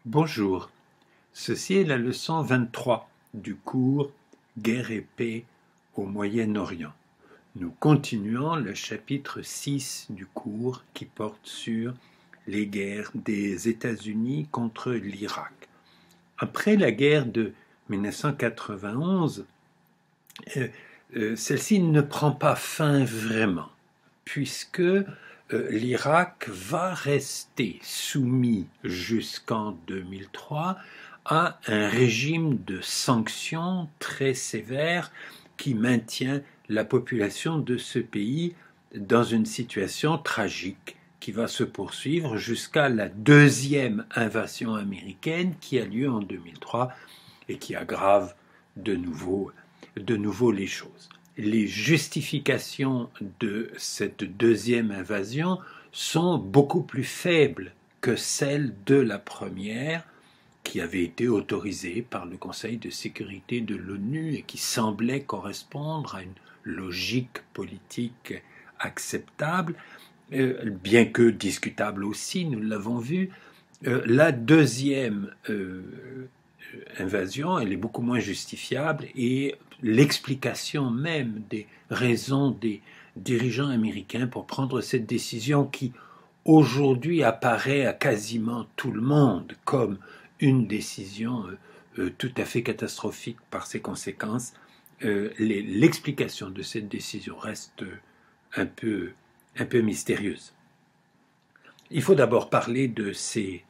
Bonjour, ceci est la leçon 23 du cours Guerre et paix au Moyen-Orient. Nous continuons le chapitre 6 du cours qui porte sur les guerres des États-Unis contre l'Irak. Après la guerre de 1991, celle-ci ne prend pas fin vraiment, puisque l'Irak va rester soumis jusqu'en 2003 à un régime de sanctions très sévère qui maintient la population de ce pays dans une situation tragique qui va se poursuivre jusqu'à la deuxième invasion américaine qui a lieu en 2003 et qui aggrave de nouveau les choses. Les justifications de cette deuxième invasion sont beaucoup plus faibles que celles de la première, qui avait été autorisée par le Conseil de sécurité de l'ONU et qui semblait correspondre à une logique politique acceptable, bien que discutable aussi, nous l'avons vu. La deuxième invasion, elle est beaucoup moins justifiable et l'explication même des raisons des dirigeants américains pour prendre cette décision qui aujourd'hui apparaît à quasiment tout le monde comme une décision tout à fait catastrophique par ses conséquences, l'explication de cette décision reste un peu mystérieuse. Il faut d'abord parler de ces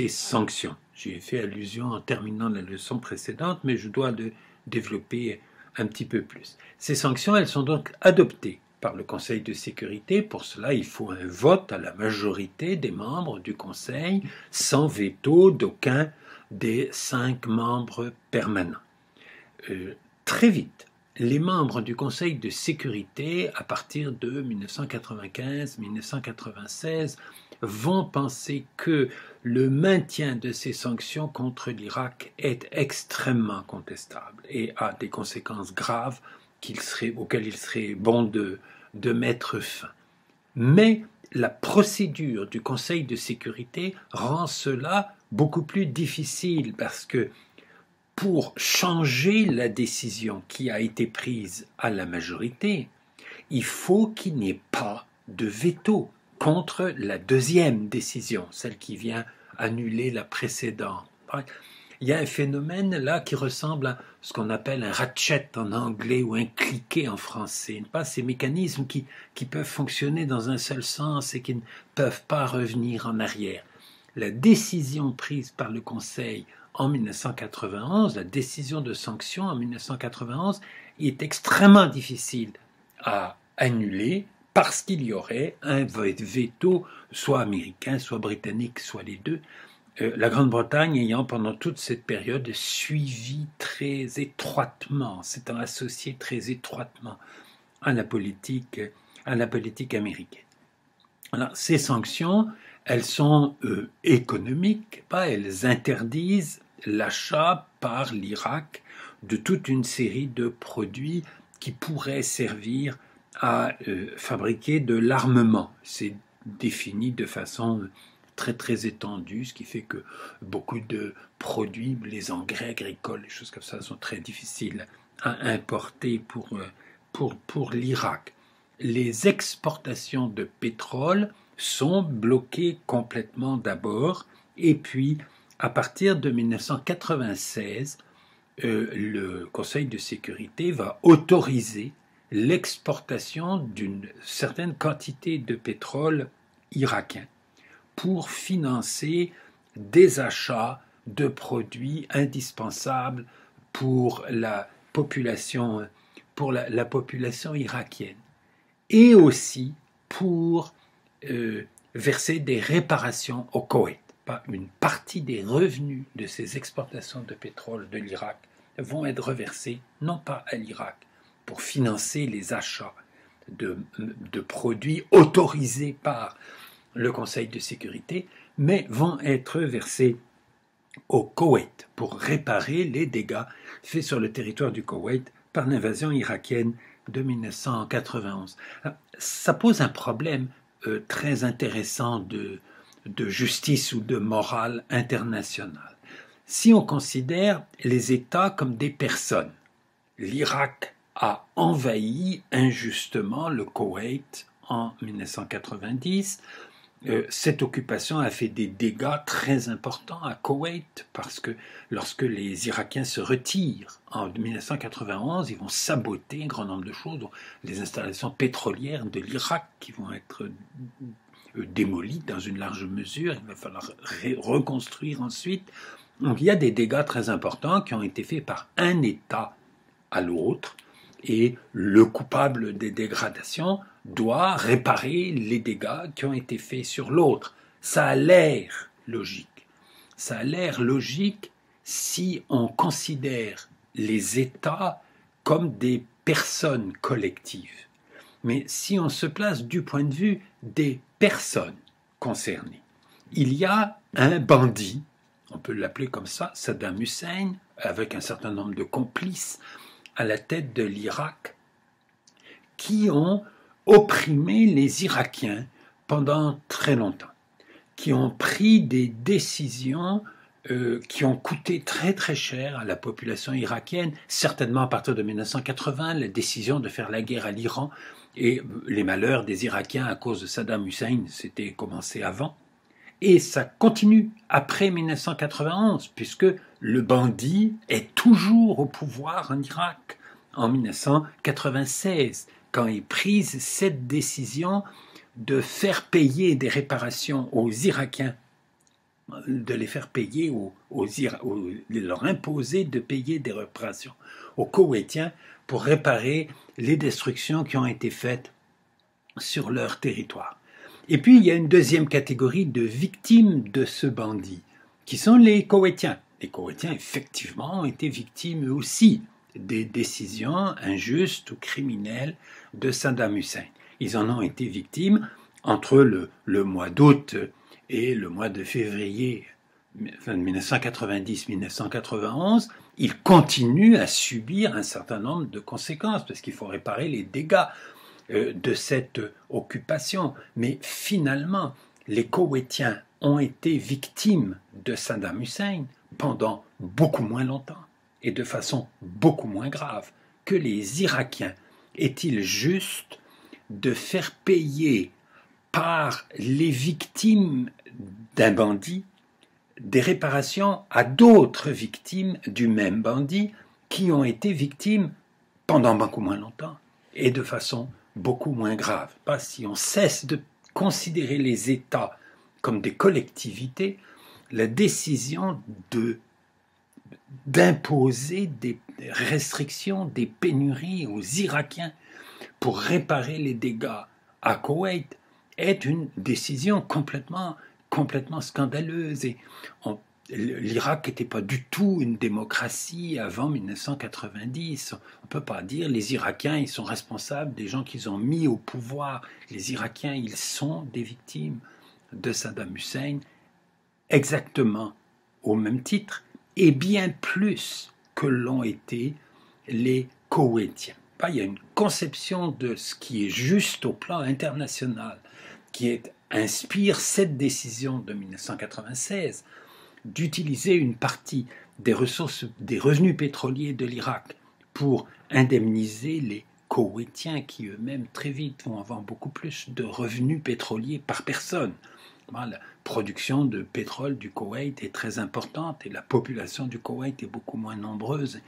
sanctions. J'y ai fait allusion en terminant la leçon précédente, mais je dois le développer un petit peu plus. Ces sanctions, elles sont donc adoptées par le Conseil de sécurité. Pour cela, il faut un vote à la majorité des membres du Conseil, sans veto d'aucun des 5 membres permanents. Très vite, les membres du Conseil de sécurité, à partir de 1995-1996, vont penser que le maintien de ces sanctions contre l'Irak est extrêmement contestable et a des conséquences graves auxquelles il serait bon de mettre fin. Mais la procédure du Conseil de sécurité rend cela beaucoup plus difficile parce que pour changer la décision qui a été prise à la majorité, il faut qu'il n'y ait pas de veto contre la deuxième décision, celle qui vient annuler la précédente. Il y a un phénomène là qui ressemble à ce qu'on appelle un ratchet en anglais ou un cliquet en français. Pas ces mécanismes qui peuvent fonctionner dans un seul sens et qui ne peuvent pas revenir en arrière. La décision prise par le Conseil en 1991, la décision de sanction en 1991, est extrêmement difficile à annuler parce qu'il y aurait un veto, soit américain, soit britannique, soit les deux. La Grande-Bretagne ayant pendant toute cette période suivi très étroitement, s'étant associée très étroitement à la politique américaine. Alors, ces sanctions, elles sont économiques, elles interdisent l'achat par l'Irak de toute une série de produits qui pourraient servir à fabriquer de l'armement. C'est défini de façon très très étendue, ce qui fait que beaucoup de produits, les engrais agricoles, les choses comme ça, sont très difficiles à importer pour l'Irak. Les exportations de pétrole sont bloquées complètement d'abord, et puis à partir de 1996, le Conseil de sécurité va autoriser l'exportation d'une certaine quantité de pétrole irakien pour financer des achats de produits indispensables pour la population irakienne et aussi pour verser des réparations au Koweït. Une partie des revenus de ces exportations de pétrole de l'Irak vont être reversés non pas à l'Irak pour financer les achats de produits autorisés par le Conseil de sécurité, mais vont être versés au Koweït pour réparer les dégâts faits sur le territoire du Koweït par l'invasion irakienne de 1991. Ça pose un problème très intéressant de justice ou de morale internationale. Si on considère les États comme des personnes, l'Irak a envahi injustement le Koweït en 1990. Cette occupation a fait des dégâts très importants à Koweït parce que lorsque les Irakiens se retirent en 1991, ils vont saboter un grand nombre de choses, dont les installations pétrolières de l'Irak qui vont être démolies dans une large mesure. Il va falloir reconstruire ensuite. Donc il y a des dégâts très importants qui ont été faits par un État à l'autre, et le coupable des dégradations doit réparer les dégâts qui ont été faits sur l'autre. Ça a l'air logique. Ça a l'air logique si on considère les États comme des personnes collectives. Mais si on se place du point de vue des personnes concernées, il y a un bandit, on peut l'appeler comme ça, Saddam Hussein, avec un certain nombre de complices à la tête de l'Irak, qui ont opprimé les Irakiens pendant très longtemps, qui ont pris des décisions qui ont coûté très très cher à la population irakienne, certainement à partir de 1980, la décision de faire la guerre à l'Iran et les malheurs des Irakiens à cause de Saddam Hussein, c'était commencé avant. Et ça continue après 1991, puisque le bandit est toujours au pouvoir en Irak en 1996, quand il prise cette décision de faire payer des réparations aux Irakiens, de les faire payer, de leur imposer de payer des réparations aux Koweïtiens pour réparer les destructions qui ont été faites sur leur territoire. Et puis, il y a une deuxième catégorie de victimes de ce bandit, qui sont les Koweïtiens. Les Koweïtiens, effectivement, ont été victimes eux aussi des décisions injustes ou criminelles de Saddam Hussein. Ils en ont été victimes entre le mois d'août et le mois de février 1990-1991. Ils continuent à subir un certain nombre de conséquences, parce qu'il faut réparer les dégâts de cette occupation. Mais finalement, les Koweïtiens ont été victimes de Saddam Hussein pendant beaucoup moins longtemps et de façon beaucoup moins grave que les Irakiens. Est-il juste de faire payer par les victimes d'un bandit des réparations à d'autres victimes du même bandit qui ont été victimes pendant beaucoup moins longtemps et de façon beaucoup moins grave? Pas si on cesse de considérer les États comme des collectivités, la décision d'imposer des restrictions, des pénuries aux Irakiens pour réparer les dégâts à Koweït est une décision complètement scandaleuse. Et l'Irak n'était pas du tout une démocratie avant 1990. On ne peut pas dire les Irakiens ils sont responsables des gens qu'ils ont mis au pouvoir. Les Irakiens ils sont des victimes de Saddam Hussein exactement au même titre et bien plus que l'ont été les Koweïtiens. Il y a une conception de ce qui est juste au plan international qui inspire cette décision de 1996 d'utiliser une partie des ressources, des revenus pétroliers de l'Irak pour indemniser les Koweïtiens qui eux-mêmes très vite vont avoir beaucoup plus de revenus pétroliers par personne. La production de pétrole du Koweït est très importante et la population du Koweït est beaucoup moins nombreuse.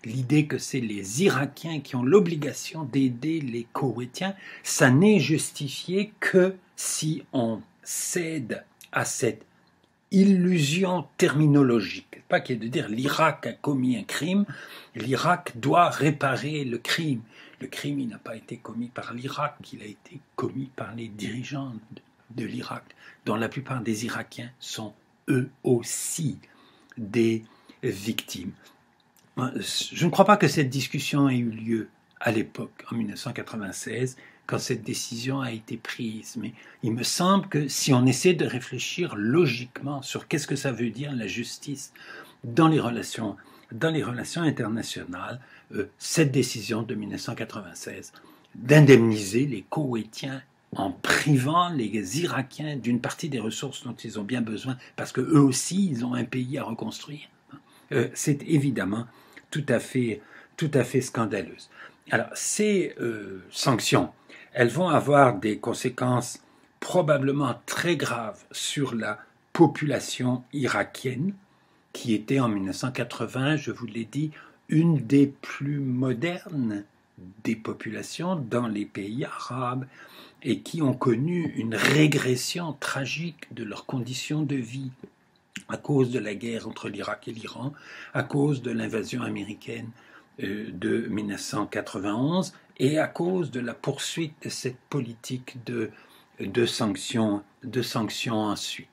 L'idée que c'est les Irakiens qui ont l'obligation d'aider les Koweïtiens, ça n'est justifié que si on cède à cette illusion terminologique. Pas qu'il y ait de dire l'Irak a commis un crime, l'Irak doit réparer le crime. Le crime, il n'a pas été commis par l'Irak, il a été commis par les dirigeants de l'Irak, dont la plupart des Irakiens sont eux aussi des victimes. Je ne crois pas que cette discussion ait eu lieu à l'époque, en 1996, quand cette décision a été prise. Mais il me semble que si on essaie de réfléchir logiquement sur qu'est-ce que ça veut dire la justice dans les relations internationales, cette décision de 1996 d'indemniser les Koweïtiens en privant les Irakiens d'une partie des ressources dont ils ont bien besoin, parce que eux aussi, ils ont un pays à reconstruire. C'est évidemment tout à fait scandaleuse. Alors, ces sanctions, elles vont avoir des conséquences probablement très graves sur la population irakienne, qui était en 1980, je vous l'ai dit, une des plus modernes des populations dans les pays arabes et qui ont connu une régression tragique de leurs conditions de vie à cause de la guerre entre l'Irak et l'Iran, à cause de l'invasion américaine de 1991 et à cause de la poursuite de cette politique de sanctions ensuite.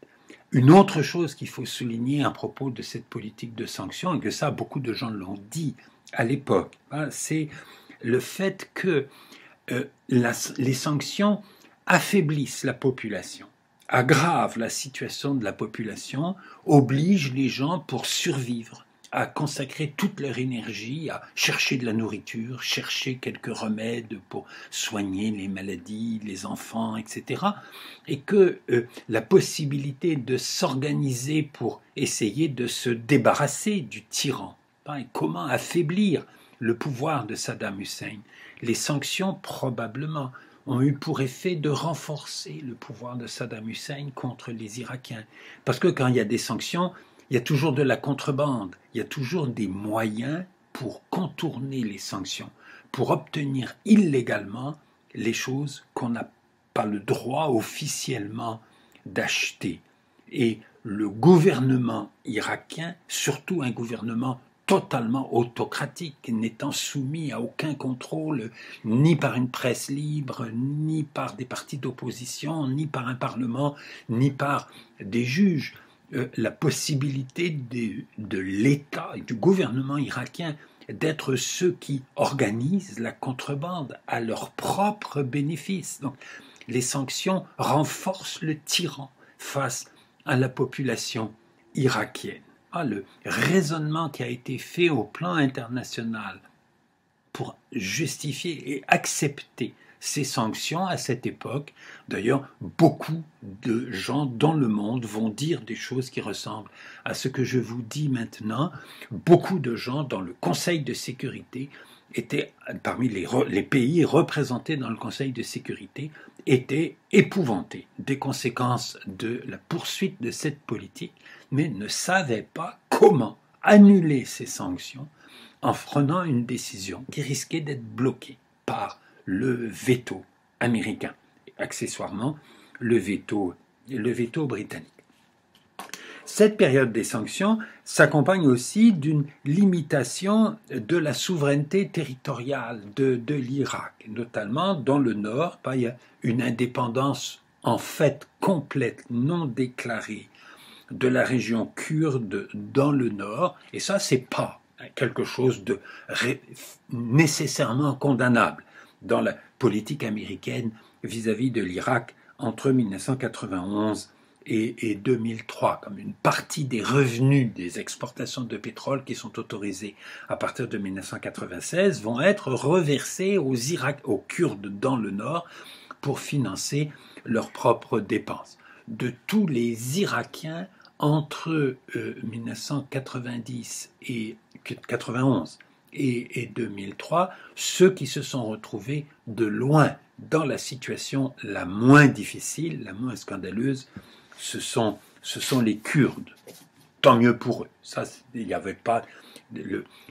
Une autre chose qu'il faut souligner à propos de cette politique de sanctions, et que ça beaucoup de gens l'ont dit à l'époque, c'est le fait que les sanctions affaiblissent la population, aggravent la situation de la population, obligent les gens pour survivre à consacrer toute leur énergie à chercher de la nourriture, chercher quelques remèdes pour soigner les maladies, les enfants, etc. Et que la possibilité de s'organiser pour essayer de se débarrasser du tyran, et comment affaiblir le pouvoir de Saddam Hussein. Les sanctions, probablement, ont eu pour effet de renforcer le pouvoir de Saddam Hussein contre les Irakiens. Parce que quand il y a des sanctions, il y a toujours de la contrebande, il y a toujours des moyens pour contourner les sanctions, pour obtenir illégalement les choses qu'on n'a pas le droit officiellement d'acheter. Et le gouvernement irakien, surtout un gouvernement totalement autocratique, n'étant soumis à aucun contrôle, ni par une presse libre, ni par des partis d'opposition, ni par un parlement, ni par des juges, la possibilité de l'État et du gouvernement irakien d'être ceux qui organisent la contrebande à leur propre bénéfice. Donc, les sanctions renforcent le tyran face à la population irakienne. Le raisonnement qui a été fait au plan international pour justifier et accepter ces sanctions à cette époque. D'ailleurs, beaucoup de gens dans le monde vont dire des choses qui ressemblent à ce que je vous dis maintenant. Beaucoup de gens dans le Conseil de sécurité étaient, parmi les pays représentés dans le Conseil de sécurité, étaient épouvantés des conséquences de la poursuite de cette politique, mais ne savaient pas comment annuler ces sanctions en prenant une décision qui risquait d'être bloquée par le veto américain, et accessoirement le veto britannique. Cette période des sanctions s'accompagne aussi d'une limitation de la souveraineté territoriale de l'Irak, notamment dans le nord. Il y a une indépendance en fait complète, non déclarée, de la région kurde dans le nord, et ça, c'est pas quelque chose de nécessairement condamnable dans la politique américaine vis-à-vis de l'Irak entre 1991 et 2003, comme une partie des revenus des exportations de pétrole qui sont autorisées à partir de 1996 vont être reversés aux Kurdes dans le nord pour financer leurs propres dépenses. De tous les Irakiens entre 1990 et 91 et 2003, ceux qui se sont retrouvés de loin dans la situation la moins difficile, la moins scandaleuse, ce sont les Kurdes. Tant mieux pour eux. Ça, il n'y avait pas.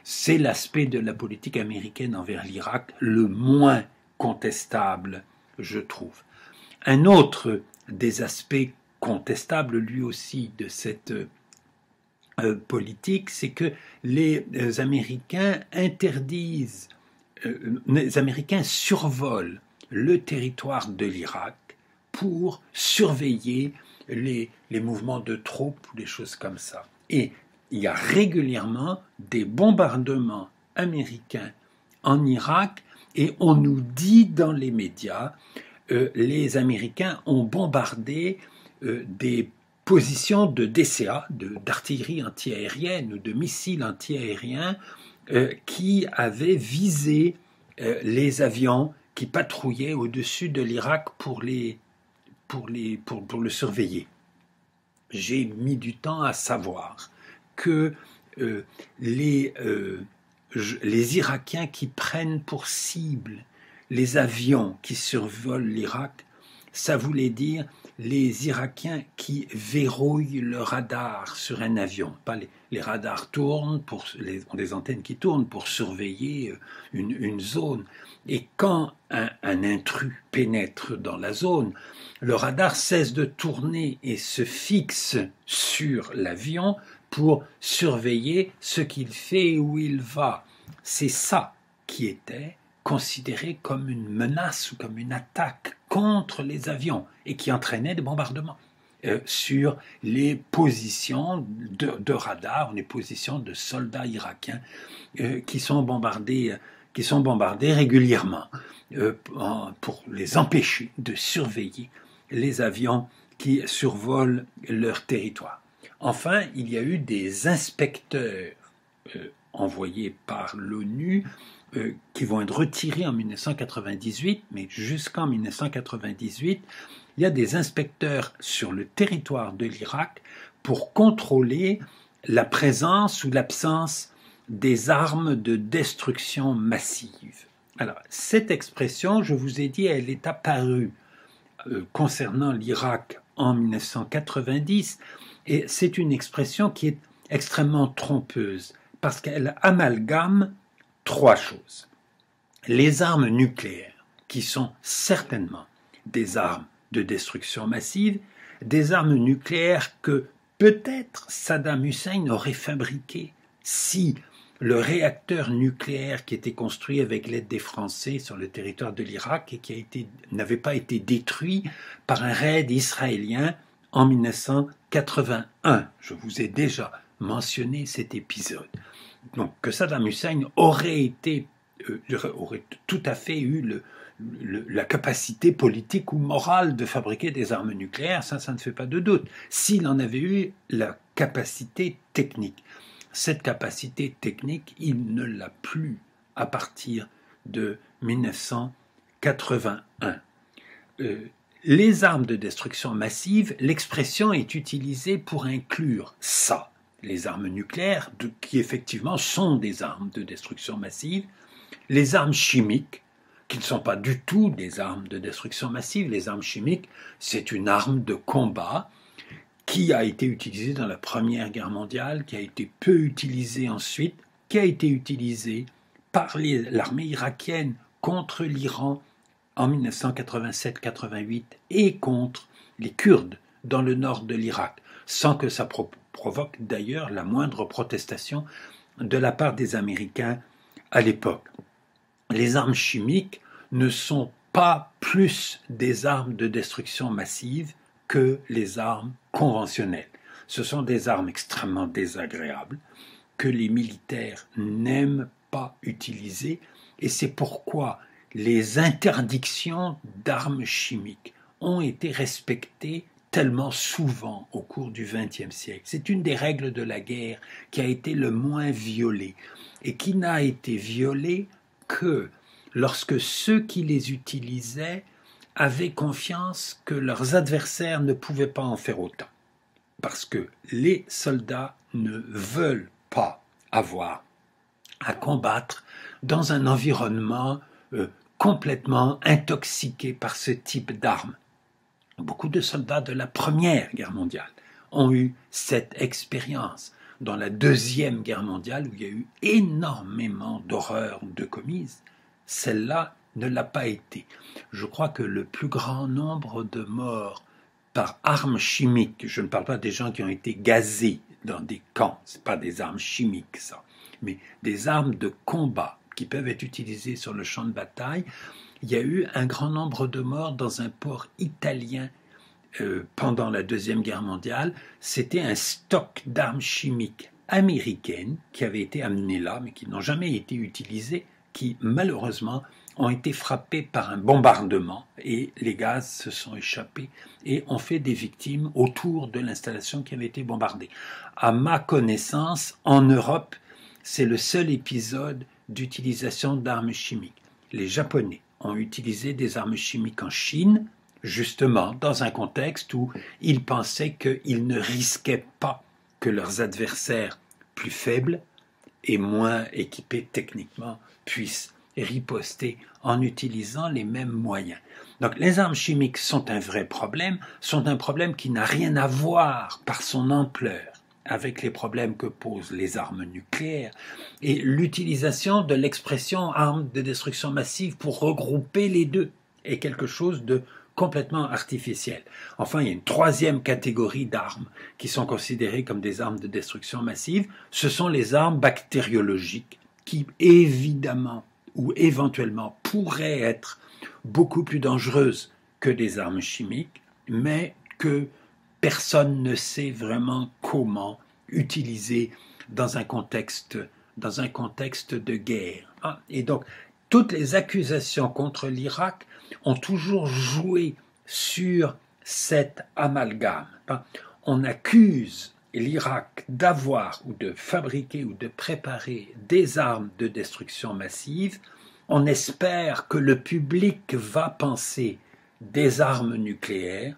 C'est l'aspect de la politique américaine envers l'Irak le moins contestable, je trouve. Un autre des aspects contestables, lui aussi, de cette politique, c'est que les Américains interdisent, les Américains survolent le territoire de l'Irak pour surveiller les mouvements de troupes ou des choses comme ça. Et il y a régulièrement des bombardements américains en Irak et on nous dit dans les médias les Américains ont bombardé des positions de DCA, d'artillerie antiaérienne ou de missiles antiaériens qui avaient visé les avions qui patrouillaient au-dessus de l'Irak pour le surveiller. J'ai mis du temps à savoir que les Irakiens qui prennent pour cible les avions qui survolent l'Irak, ça voulait dire les Irakiens qui verrouillent le radar sur un avion. Pas les radars tournent, ont des antennes qui tournent pour surveiller une zone. Et quand un intrus pénètre dans la zone, le radar cesse de tourner et se fixe sur l'avion pour surveiller ce qu'il fait et où il va. C'est ça qui était considéré comme une menace ou comme une attaque contre les avions et qui entraînait des bombardements sur les positions de radar, les positions de soldats irakiens qui sont bombardés régulièrement pour les empêcher de surveiller les avions qui survolent leur territoire. Enfin, il y a eu des inspecteurs envoyés par l'ONU qui vont être retirés en 1998, mais jusqu'en 1998, il y a des inspecteurs sur le territoire de l'Irak pour contrôler la présence ou l'absence des armes de destruction massive. Alors, cette expression, je vous ai dit, elle est apparue concernant l'Irak en 1990, et c'est une expression qui est extrêmement trompeuse, parce qu'elle amalgame trois choses. Les armes nucléaires, qui sont certainement des armes de destruction massive, des armes nucléaires que peut-être Saddam Hussein aurait fabriquées si le réacteur nucléaire qui était construit avec l'aide des Français sur le territoire de l'Irak et qui n'avait pas été détruit par un raid israélien en 1981. Je vous ai déjà mentionné cet épisode. Donc que Saddam Hussein aurait tout à fait eu la capacité politique ou morale de fabriquer des armes nucléaires, ça ne fait pas de doute, s'il en avait eu la capacité technique. Cette capacité technique, il ne l'a plus à partir de 1981. Les armes de destruction massive, l'expression est utilisée pour inclure ça. Les armes nucléaires, qui effectivement sont des armes de destruction massive, les armes chimiques, qui ne sont pas du tout des armes de destruction massive. Les armes chimiques, c'est une arme de combat qui a été utilisée dans la Première Guerre mondiale, qui a été peu utilisée ensuite, qui a été utilisée par l'armée irakienne contre l'Iran en 1987-88 et contre les Kurdes dans le nord de l'Irak, sans que ça provoque d'ailleurs la moindre protestation de la part des Américains à l'époque. Les armes chimiques ne sont pas plus des armes de destruction massive que les armes conventionnelles. Ce sont des armes extrêmement désagréables que les militaires n'aiment pas utiliser et c'est pourquoi les interdictions d'armes chimiques ont été respectées tellement souvent au cours du XXe siècle. C'est une des règles de la guerre qui a été le moins violée et qui n'a été violée que lorsque ceux qui les utilisaient avaient confiance que leurs adversaires ne pouvaient pas en faire autant. Parce que les soldats ne veulent pas avoir à combattre dans un environnement complètement intoxiqué par ce type d'armes. Beaucoup de soldats de la Première Guerre mondiale ont eu cette expérience. Dans la Deuxième Guerre mondiale, où il y a eu énormément d'horreurs de commises, celle-là ne l'a pas été. Je crois que le plus grand nombre de morts par armes chimiques, je ne parle pas des gens qui ont été gazés dans des camps, ce n'est pas des armes chimiques ça, mais des armes de combat qui peuvent être utilisées sur le champ de bataille, il y a eu un grand nombre de morts dans un port italien pendant la Deuxième Guerre mondiale. C'était un stock d'armes chimiques américaines qui avaient été amenées là, mais qui n'ont jamais été utilisées, qui malheureusement ont été frappées par un bombardement et les gaz se sont échappés et ont fait des victimes autour de l'installation qui avait été bombardée. À ma connaissance, en Europe, c'est le seul épisode d'utilisation d'armes chimiques. Les Japonais ont utilisé des armes chimiques en Chine, justement dans un contexte où ils pensaient qu'ils ne risquaient pas que leurs adversaires plus faibles et moins équipés techniquement puissent riposter en utilisant les mêmes moyens. Donc les armes chimiques sont un vrai problème, sont un problème qui n'a rien à voir par son ampleur avec les problèmes que posent les armes nucléaires, et l'utilisation de l'expression armes de destruction massive pour regrouper les deux est quelque chose de complètement artificiel. Enfin, il y a une troisième catégorie d'armes qui sont considérées comme des armes de destruction massive, ce sont les armes bactériologiques qui évidemment ou éventuellement pourraient être beaucoup plus dangereuses que des armes chimiques, mais que personne ne sait vraiment comment utiliser dans un contexte de guerre. Et donc, toutes les accusations contre l'Irak ont toujours joué sur cet amalgame. On accuse l'Irak d'avoir ou de fabriquer ou de préparer des armes de destruction massive. On espère que le public va penser des armes nucléaires.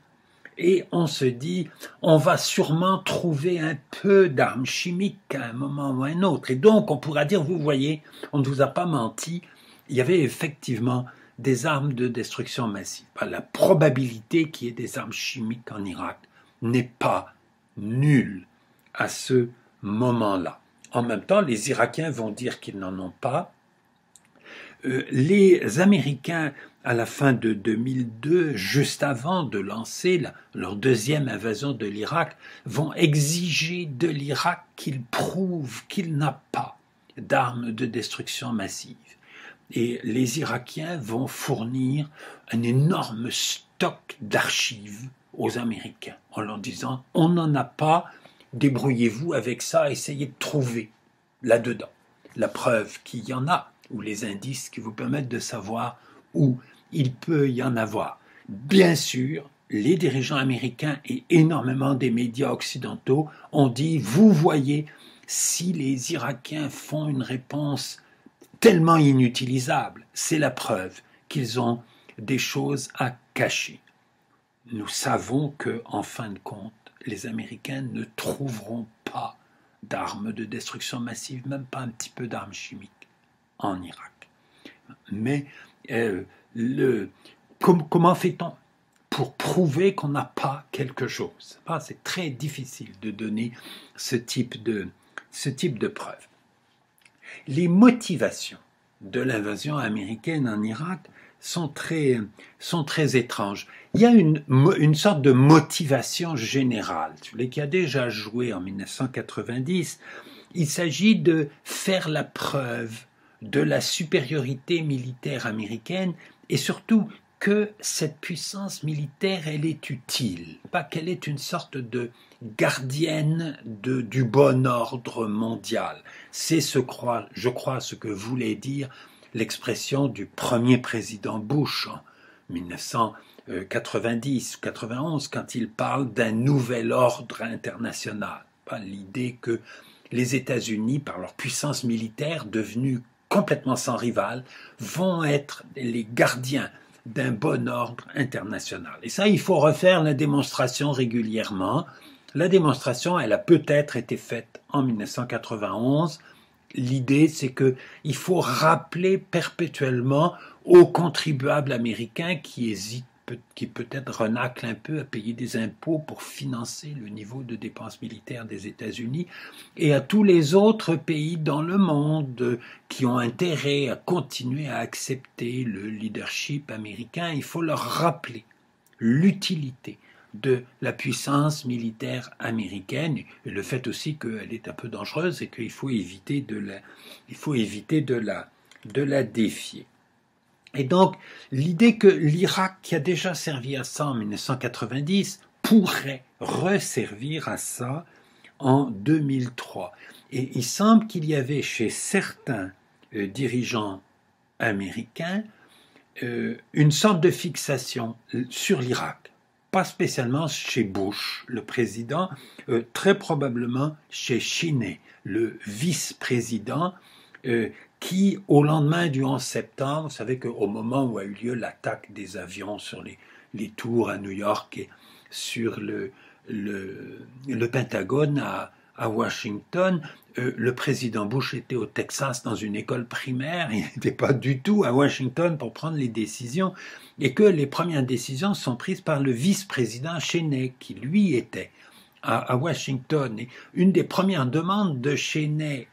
Et on se dit, on va sûrement trouver un peu d'armes chimiques à un moment ou à un autre. Et donc, on pourra dire, vous voyez, on ne vous a pas menti, il y avait effectivement des armes de destruction massive. La probabilité qu'il y ait des armes chimiques en Irak n'est pas nulle à ce moment-là. En même temps, les Irakiens vont dire qu'ils n'en ont pas. Les Américains, à la fin de 2002, juste avant de lancer leur deuxième invasion de l'Irak, vont exiger de l'Irak qu'il prouve qu'il n'a pas d'armes de destruction massive. Et les Irakiens vont fournir un énorme stock d'archives aux Américains en leur disant « on n'en a pas, débrouillez-vous avec ça, essayez de trouver là-dedans la preuve qu'il y en a ou les indices qui vous permettent de savoir où il peut y en avoir. » Bien sûr, les dirigeants américains et énormément des médias occidentaux ont dit « vous voyez, si les Irakiens font une réponse tellement inutilisable, c'est la preuve qu'ils ont des choses à cacher. » Nous savons que, en fin de compte, les Américains ne trouveront pas d'armes de destruction massive, même pas un petit peu d'armes chimiques en Irak. Mais comment fait-on pour prouver qu'on n'a pas quelque chose? C'est très difficile de donner ce type de preuve. Les motivations de l'invasion américaine en Irak sont très étranges. Il y a une sorte de motivation générale, qui a déjà joué en 1990. Il s'agit de faire la preuve de la supériorité militaire américaine et surtout que cette puissance militaire, elle est utile, pas qu'elle est une sorte de gardienne du bon ordre mondial. C'est je crois, ce que voulait dire l'expression du premier président Bush en 1990 ou 91 quand il parle d'un nouvel ordre international. L'idée que les États-Unis, par leur puissance militaire devenue complètement sans rival, vont être les gardiens d'un bon ordre international. Et ça, il faut refaire la démonstration régulièrement. La démonstration, elle a peut-être été faite en 1991. L'idée, c'est qu'il faut rappeler perpétuellement aux contribuables américains qui hésitent, qui peut-être renaclent un peu à payer des impôts pour financer le niveau de dépenses militaires des États-Unis, et à tous les autres pays dans le monde qui ont intérêt à continuer à accepter le leadership américain. Il faut leur rappeler l'utilité de la puissance militaire américaine et le fait aussi qu'elle est un peu dangereuse et qu'il faut éviter de la défier. Et donc, l'idée que l'Irak, qui a déjà servi à ça en 1990, pourrait resservir à ça en 2003. Et il semble qu'il y avait chez certains dirigeants américains une sorte de fixation sur l'Irak. Pas spécialement chez Bush, le président, très probablement chez Cheney, le vice-président, qui, au lendemain du 11 septembre, vous savez qu'au moment où a eu lieu l'attaque des avions sur les tours à New York et sur le Pentagone à Washington, le président Bush était au Texas dans une école primaire, il n'était pas du tout à Washington pour prendre les décisions, et que les premières décisions sont prises par le vice-président Cheney, qui lui était à Washington. Et une des premières demandes de Cheney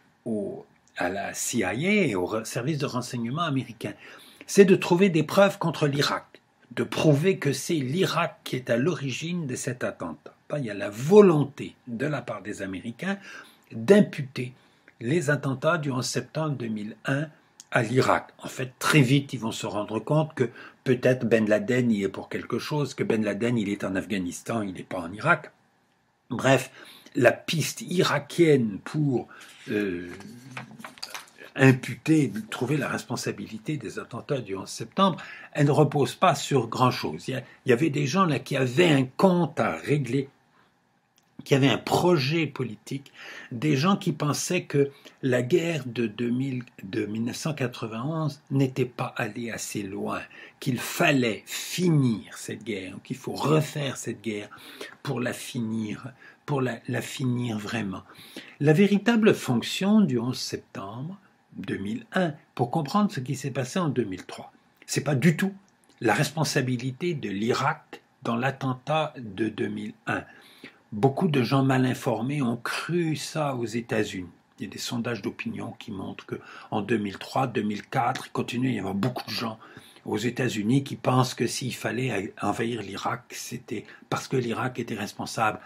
à la CIA et au service de renseignement américain, c'est de trouver des preuves contre l'Irak, de prouver que c'est l'Irak qui est à l'origine de cet attentat. Il y a la volonté de la part des Américains d'imputer les attentats du 11 septembre 2001 à l'Irak. En fait, très vite, ils vont se rendre compte que peut-être Ben Laden y est pour quelque chose, que Ben Laden, il est en Afghanistan, il n'est pas en Irak. Bref, la piste irakienne pour imputer, trouver la responsabilité des attentats du 11 septembre, elle ne repose pas sur grand-chose. Il y avait des gens là qui avaient un compte à régler, qui avaient un projet politique, des gens qui pensaient que la guerre de 1991 n'était pas allée assez loin, qu'il fallait finir cette guerre, qu'il faut refaire cette guerre pour la finir, pour la finir vraiment. La véritable fonction du 11 septembre 2001, pour comprendre ce qui s'est passé en 2003, c'est pas du tout la responsabilité de l'Irak dans l'attentat de 2001. Beaucoup de gens mal informés ont cru ça aux États-Unis. Il y a des sondages d'opinion qui montrent qu'en 2003, 2004, il continue à y avoir beaucoup de gens aux États-Unis qui pensent que s'il fallait envahir l'Irak, c'était parce que l'Irak était responsable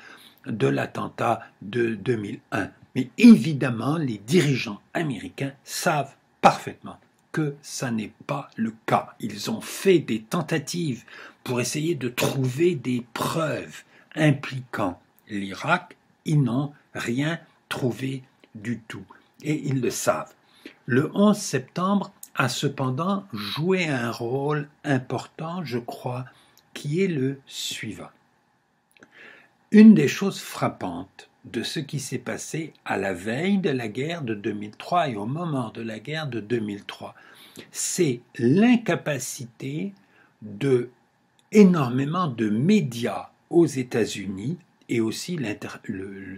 de l'attentat de 2001. Mais évidemment, les dirigeants américains savent parfaitement que ça n'est pas le cas. Ils ont fait des tentatives pour essayer de trouver des preuves impliquant l'Irak. Ils n'ont rien trouvé du tout. Et ils le savent. Le 11 septembre a cependant joué un rôle important, je crois, qui est le suivant. Une des choses frappantes de ce qui s'est passé à la veille de la guerre de 2003 et au moment de la guerre de 2003, c'est l'incapacité de énormément de médias aux États-Unis et aussi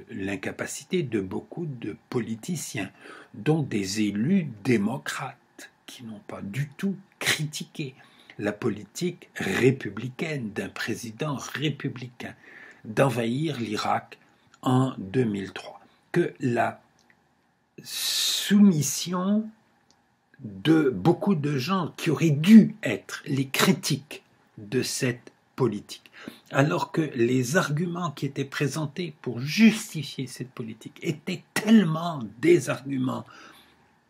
l'incapacité de beaucoup de politiciens, dont des élus démocrates qui n'ont pas du tout critiqué la politique républicaine d'un président républicain d'envahir l'Irak en 2003, que la soumission de beaucoup de gens qui auraient dû être les critiques de cette politique, alors que les arguments qui étaient présentés pour justifier cette politique étaient tellement des arguments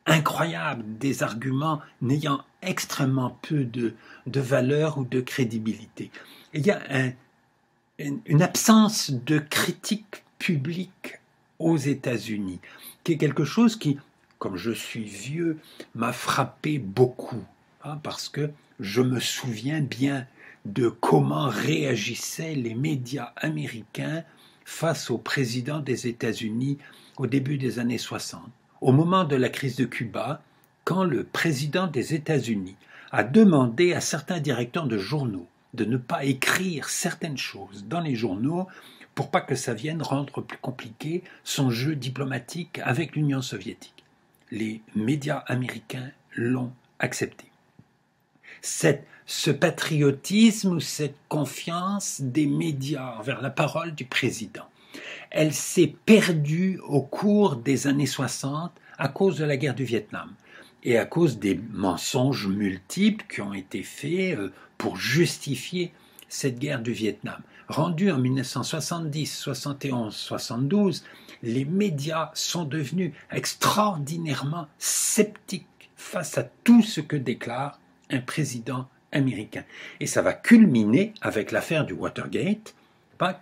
incroyables, des arguments n'ayant extrêmement peu de valeur ou de crédibilité. Il y a une absence de critique publique aux États-Unis, qui est quelque chose qui, comme je suis vieux, m'a frappé beaucoup, parce que je me souviens bien de comment réagissaient les médias américains face au président des États-Unis au début des années 60. Au moment de la crise de Cuba, quand le président des États-Unis a demandé à certains directeurs de journaux de ne pas écrire certaines choses dans les journaux pour pas que ça vienne rendre plus compliqué son jeu diplomatique avec l'Union soviétique. Les médias américains l'ont accepté. Ce patriotisme ou cette confiance des médias envers la parole du président, elle s'est perdue au cours des années 60 à cause de la guerre du Vietnam et à cause des mensonges multiples qui ont été faits pour justifier cette guerre du Vietnam. Rendue en 1970, 71, 72, les médias sont devenus extraordinairement sceptiques face à tout ce que déclare un président américain. Et ça va culminer avec l'affaire du Watergate,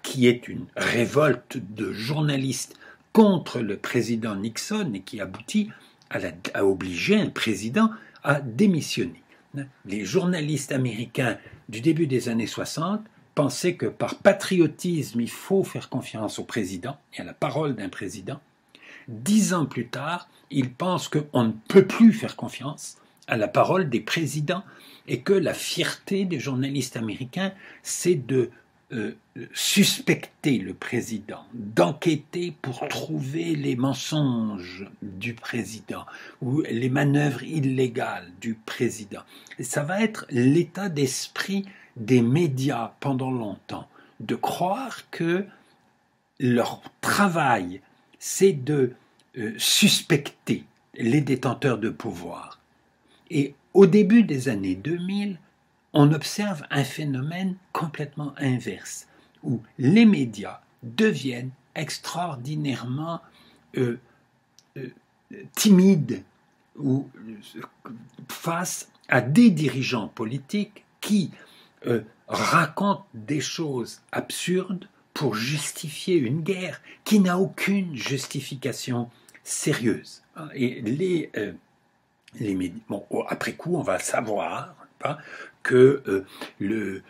qui est une révolte de journalistes contre le président Nixon et qui aboutit à obliger un président à démissionner. Les journalistes américains du début des années 60 pensaient que par patriotisme, il faut faire confiance au président et à la parole d'un président. 10 ans plus tard, ils pensent qu'on ne peut plus faire confiance à la parole des présidents et que la fierté des journalistes américains, c'est de suspecter le président, d'enquêter pour trouver les mensonges du président ou les manœuvres illégales du président. Et ça va être l'état d'esprit des médias pendant longtemps, de croire que leur travail, c'est de suspecter les détenteurs de pouvoir. Et au début des années 2000, on observe un phénomène complètement inverse, où les médias deviennent extraordinairement timides ou face à des dirigeants politiques qui racontent des choses absurdes pour justifier une guerre qui n'a aucune justification sérieuse. Et les médias, bon, après coup, on va savoir que le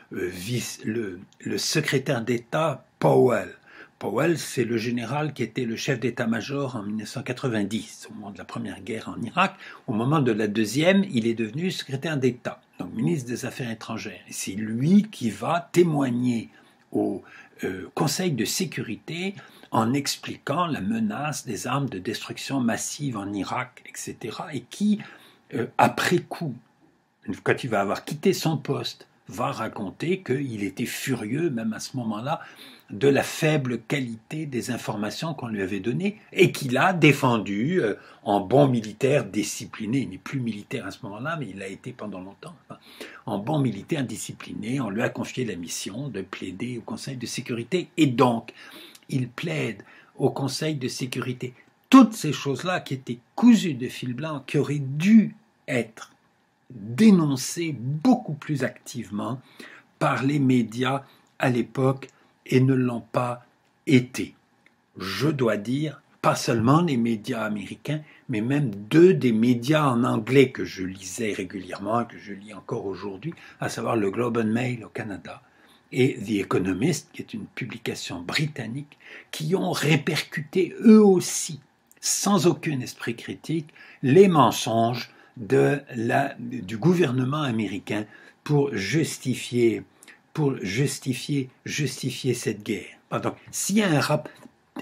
secrétaire d'État Powell, c'est le général qui était le chef d'état-major en 1990, au moment de la première guerre en Irak. Au moment de la deuxième, il est devenu secrétaire d'État, donc ministre des Affaires étrangères. Et c'est lui qui va témoigner au Conseil de sécurité en expliquant la menace des armes de destruction massive en Irak, etc. Et qui, après coup, quand il va avoir quitté son poste, va raconter qu'il était furieux, même à ce moment-là, de la faible qualité des informations qu'on lui avait données et qu'il a défendu en bon militaire discipliné. Il n'est plus militaire à ce moment-là, mais il l'a été pendant longtemps. En bon militaire discipliné, on lui a confié la mission de plaider au Conseil de sécurité et donc il plaide au Conseil de sécurité. Toutes ces choses-là qui étaient cousues de fil blanc, qui auraient dû être dénoncées beaucoup plus activement par les médias à l'époque et ne l'ont pas été. Je dois dire, pas seulement les médias américains, mais même deux des médias en anglais que je lisais régulièrement, que je lis encore aujourd'hui, à savoir le Globe and Mail au Canada et The Economist, qui est une publication britannique, qui ont répercuté eux aussi, sans aucun esprit critique, les mensonges du gouvernement américain pour justifier cette guerre. Donc, s'il y a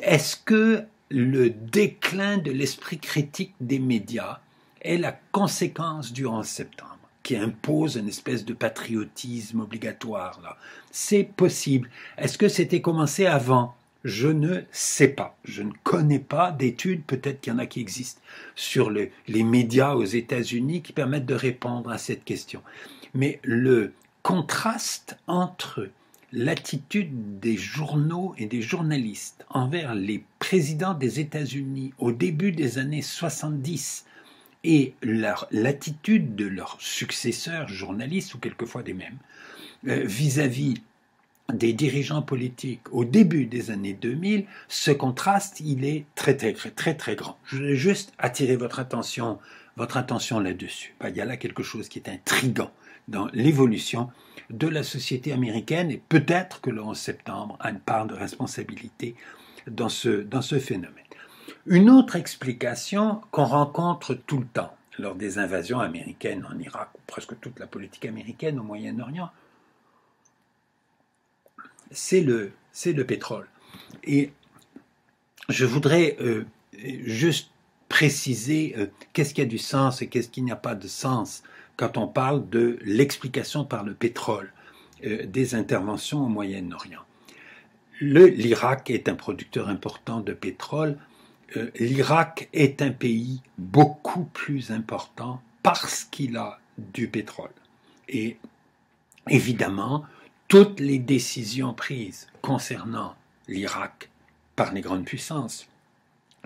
est-ce que le déclin de l'esprit critique des médias est la conséquence du 11 septembre, qui impose une espèce de patriotisme obligatoire là? C'est possible. Est-ce que c'était commencé avant? Je ne sais pas. Je ne connais pas d'études, peut-être qu'il y en a qui existent, sur les médias aux États-Unis qui permettent de répondre à cette question. Mais le contraste entre l'attitude des journaux et des journalistes envers les présidents des États-Unis au début des années 70 et l'attitude de leurs successeurs journalistes, ou quelquefois des mêmes, vis-à-vis des dirigeants politiques au début des années 2000, ce contraste, il est très, très, très, très grand. Je voulais juste attirer votre attention là-dessus. Il y a là quelque chose qui est intriguant dans l'évolution de la société américaine et peut-être que le 11 septembre a une part de responsabilité dans ce phénomène. Une autre explication qu'on rencontre tout le temps lors des invasions américaines en Irak, ou presque toute la politique américaine au Moyen-Orient, c'est le pétrole. Et je voudrais juste préciser qu'est-ce qui a du sens et qu'est-ce qui n'a pas de sens quand on parle de l'explication par le pétrole des interventions au Moyen-Orient. L'Irak est un producteur important de pétrole. L'Irak est un pays beaucoup plus important parce qu'il a du pétrole. Et évidemment, toutes les décisions prises concernant l'Irak par les grandes puissances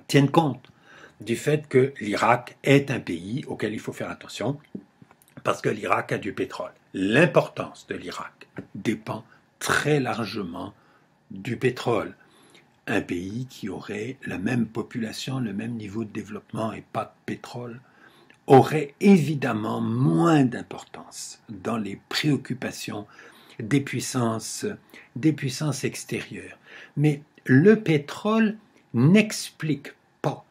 tiennent compte du fait que l'Irak est un pays auquel il faut faire attention parce que l'Irak a du pétrole. L'importance de l'Irak dépend très largement du pétrole. Un pays qui aurait la même population, le même niveau de développement et pas de pétrole aurait évidemment moins d'importance dans les préoccupations des puissances extérieures. Mais le pétrole n'explique pas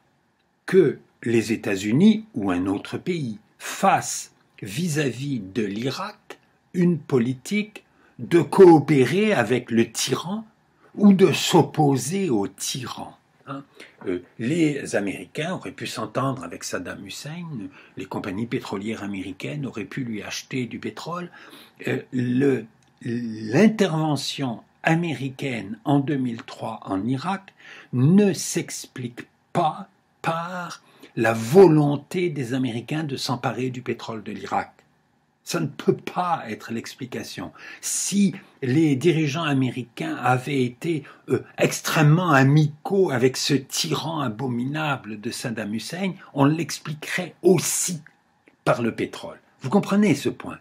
que les États-Unis ou un autre pays fassent vis-à-vis de l'Irak une politique de coopérer avec le tyran ou de s'opposer au tyran. Les Américains auraient pu s'entendre avec Saddam Hussein, les compagnies pétrolières américaines auraient pu lui acheter du pétrole. L'intervention américaine en 2003 en Irak ne s'explique pas par la volonté des Américains de s'emparer du pétrole de l'Irak. Ça ne peut pas être l'explication. Si les dirigeants américains avaient été extrêmement amicaux avec ce tyran abominable de Saddam Hussein, on l'expliquerait aussi par le pétrole. Vous comprenez ce point?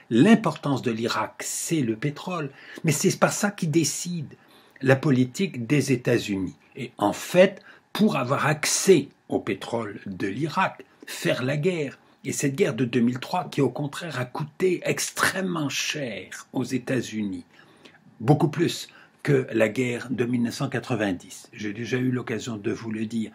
L'importance de l'Irak, c'est le pétrole, mais c'est pas ça qui décide la politique des États-Unis. Et en fait, pour avoir accès au pétrole de l'Irak, faire la guerre, et cette guerre de 2003 qui au contraire a coûté extrêmement cher aux États-Unis, beaucoup plus que la guerre de 1990. J'ai déjà eu l'occasion de vous le dire.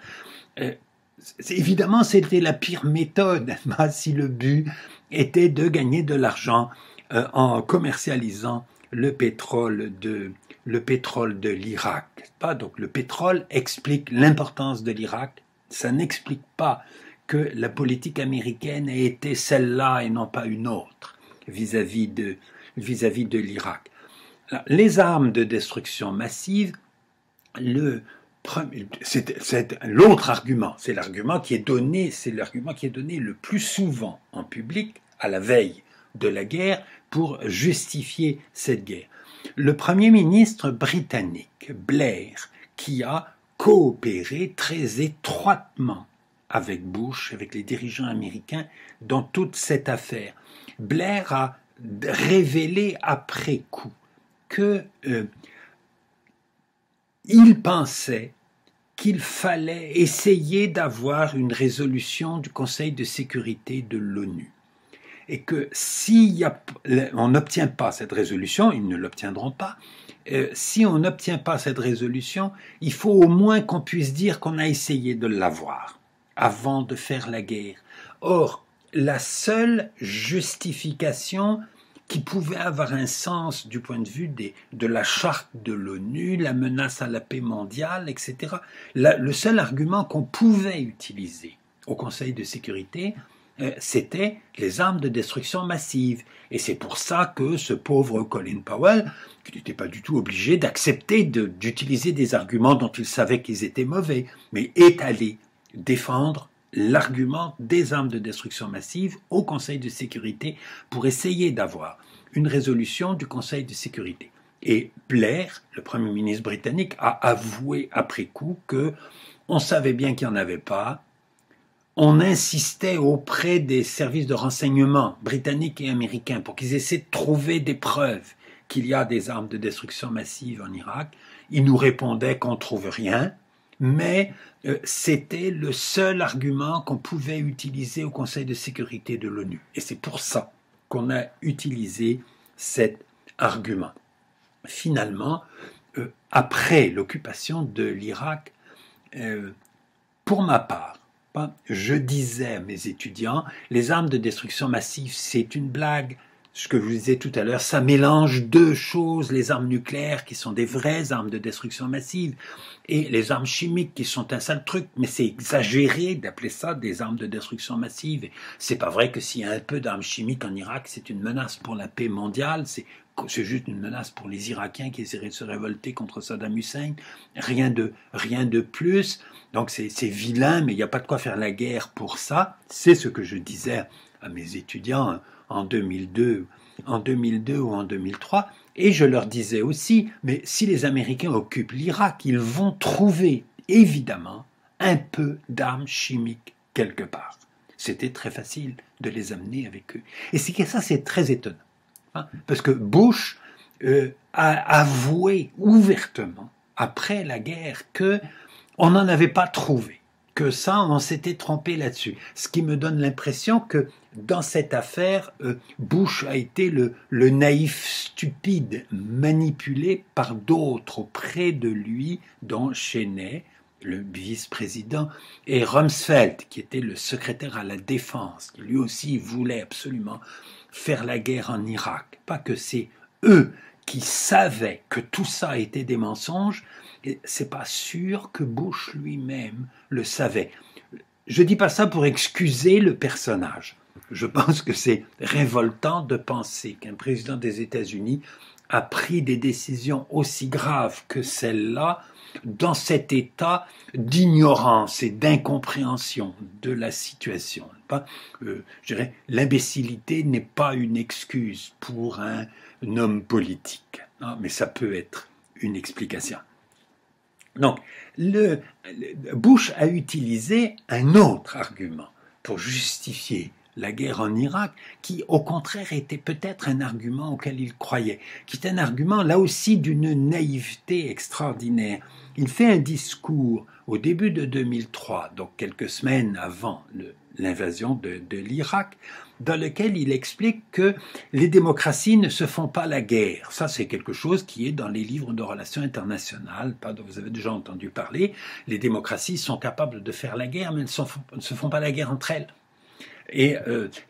Évidemment, c'était la pire méthode si le but était de gagner de l'argent en commercialisant le pétrole de l'Irak. Donc le pétrole explique l'importance de l'Irak. Ça n'explique pas que la politique américaine ait été celle-là et non pas une autre vis-à-vis de l'Irak. Les armes de destruction massive, c'est l'autre argument, c'est l'argument qui est donné le plus souvent en public à la veille de la guerre pour justifier cette guerre. Le Premier ministre britannique, Blair, qui a coopéré très étroitement avec Bush, avec les dirigeants américains, dans toute cette affaire. Blair a révélé après coup que il pensait qu'il fallait essayer d'avoir une résolution du Conseil de sécurité de l'ONU. Et que si on n'obtient pas cette résolution, ils ne l'obtiendront pas, si on n'obtient pas cette résolution, il faut au moins qu'on puisse dire qu'on a essayé de l'avoir avant de faire la guerre. Or, la seule justification qui pouvait avoir un sens du point de vue de la charte de l'ONU, la menace à la paix mondiale, etc., le seul argument qu'on pouvait utiliser au Conseil de sécurité, c'était les armes de destruction massive. Et c'est pour ça que ce pauvre Colin Powell, qui n'était pas du tout obligé d'accepter d'utiliser des arguments dont il savait qu'ils étaient mauvais, mais est allé défendre l'argument des armes de destruction massive au Conseil de sécurité pour essayer d'avoir une résolution du Conseil de sécurité. Et Blair, le Premier ministre britannique, a avoué après coup que on savait bien qu'il n'y en avait pas. On insistait auprès des services de renseignement britanniques et américains pour qu'ils essaient de trouver des preuves qu'il y a des armes de destruction massive en Irak. Ils nous répondaient qu'on ne trouve rien, mais c'était le seul argument qu'on pouvait utiliser au Conseil de sécurité de l'ONU. Et c'est pour ça qu'on a utilisé cet argument. Finalement, après l'occupation de l'Irak, pour ma part, je disais à mes étudiants, les armes de destruction massive, c'est une blague. Ce que je vous disais tout à l'heure, ça mélange deux choses, les armes nucléaires qui sont des vraies armes de destruction massive et les armes chimiques qui sont un sale truc, mais c'est exagéré d'appeler ça des armes de destruction massive. C'est pas vrai que s'il y a un peu d'armes chimiques en Irak, c'est une menace pour la paix mondiale, c'est juste une menace pour les Irakiens qui essaieraient de se révolter contre Saddam Hussein, rien de plus. Donc c'est vilain, mais il n'y a pas de quoi faire la guerre pour ça. C'est ce que je disais à mes étudiants en 2002 ou en 2003, et je leur disais aussi, mais si les Américains occupent l'Irak, ils vont trouver évidemment un peu d'armes chimiques quelque part. C'était très facile de les amener avec eux. Et ça, c'est très étonnant, parce que Bush a avoué ouvertement, après la guerre, qu'on n'en avait pas trouvé, que ça, on s'était trompé là-dessus. Ce qui me donne l'impression que dans cette affaire, Bush a été le naïf stupide manipulé par d'autres auprès de lui, dont Cheney le vice-président, et Rumsfeld, qui était le secrétaire à la défense, qui lui aussi voulait absolument faire la guerre en Irak. Pas que c'est eux qui savaient que tout ça était des mensonges, et c'est pas sûr que Bush lui-même le savait. Je dis pas ça pour excuser le personnage. Je pense que c'est révoltant de penser qu'un président des États-Unis a pris des décisions aussi graves que celle-là dans cet état d'ignorance et d'incompréhension de la situation. Je dirais, l'imbécilité n'est pas une excuse pour un homme politique, mais ça peut être une explication. Donc, Bush a utilisé un autre argument pour justifier la guerre en Irak, qui au contraire était peut-être un argument auquel il croyait, qui est un argument là aussi d'une naïveté extraordinaire. Il fait un discours au début de 2003, donc quelques semaines avant l'invasion de l'Irak, dans lequel il explique que les démocraties ne se font pas la guerre. Ça, c'est quelque chose qui est dans les livres de relations internationales, dont vous avez déjà entendu parler. Les démocraties sont capables de faire la guerre, mais elles ne se font pas la guerre entre elles. Et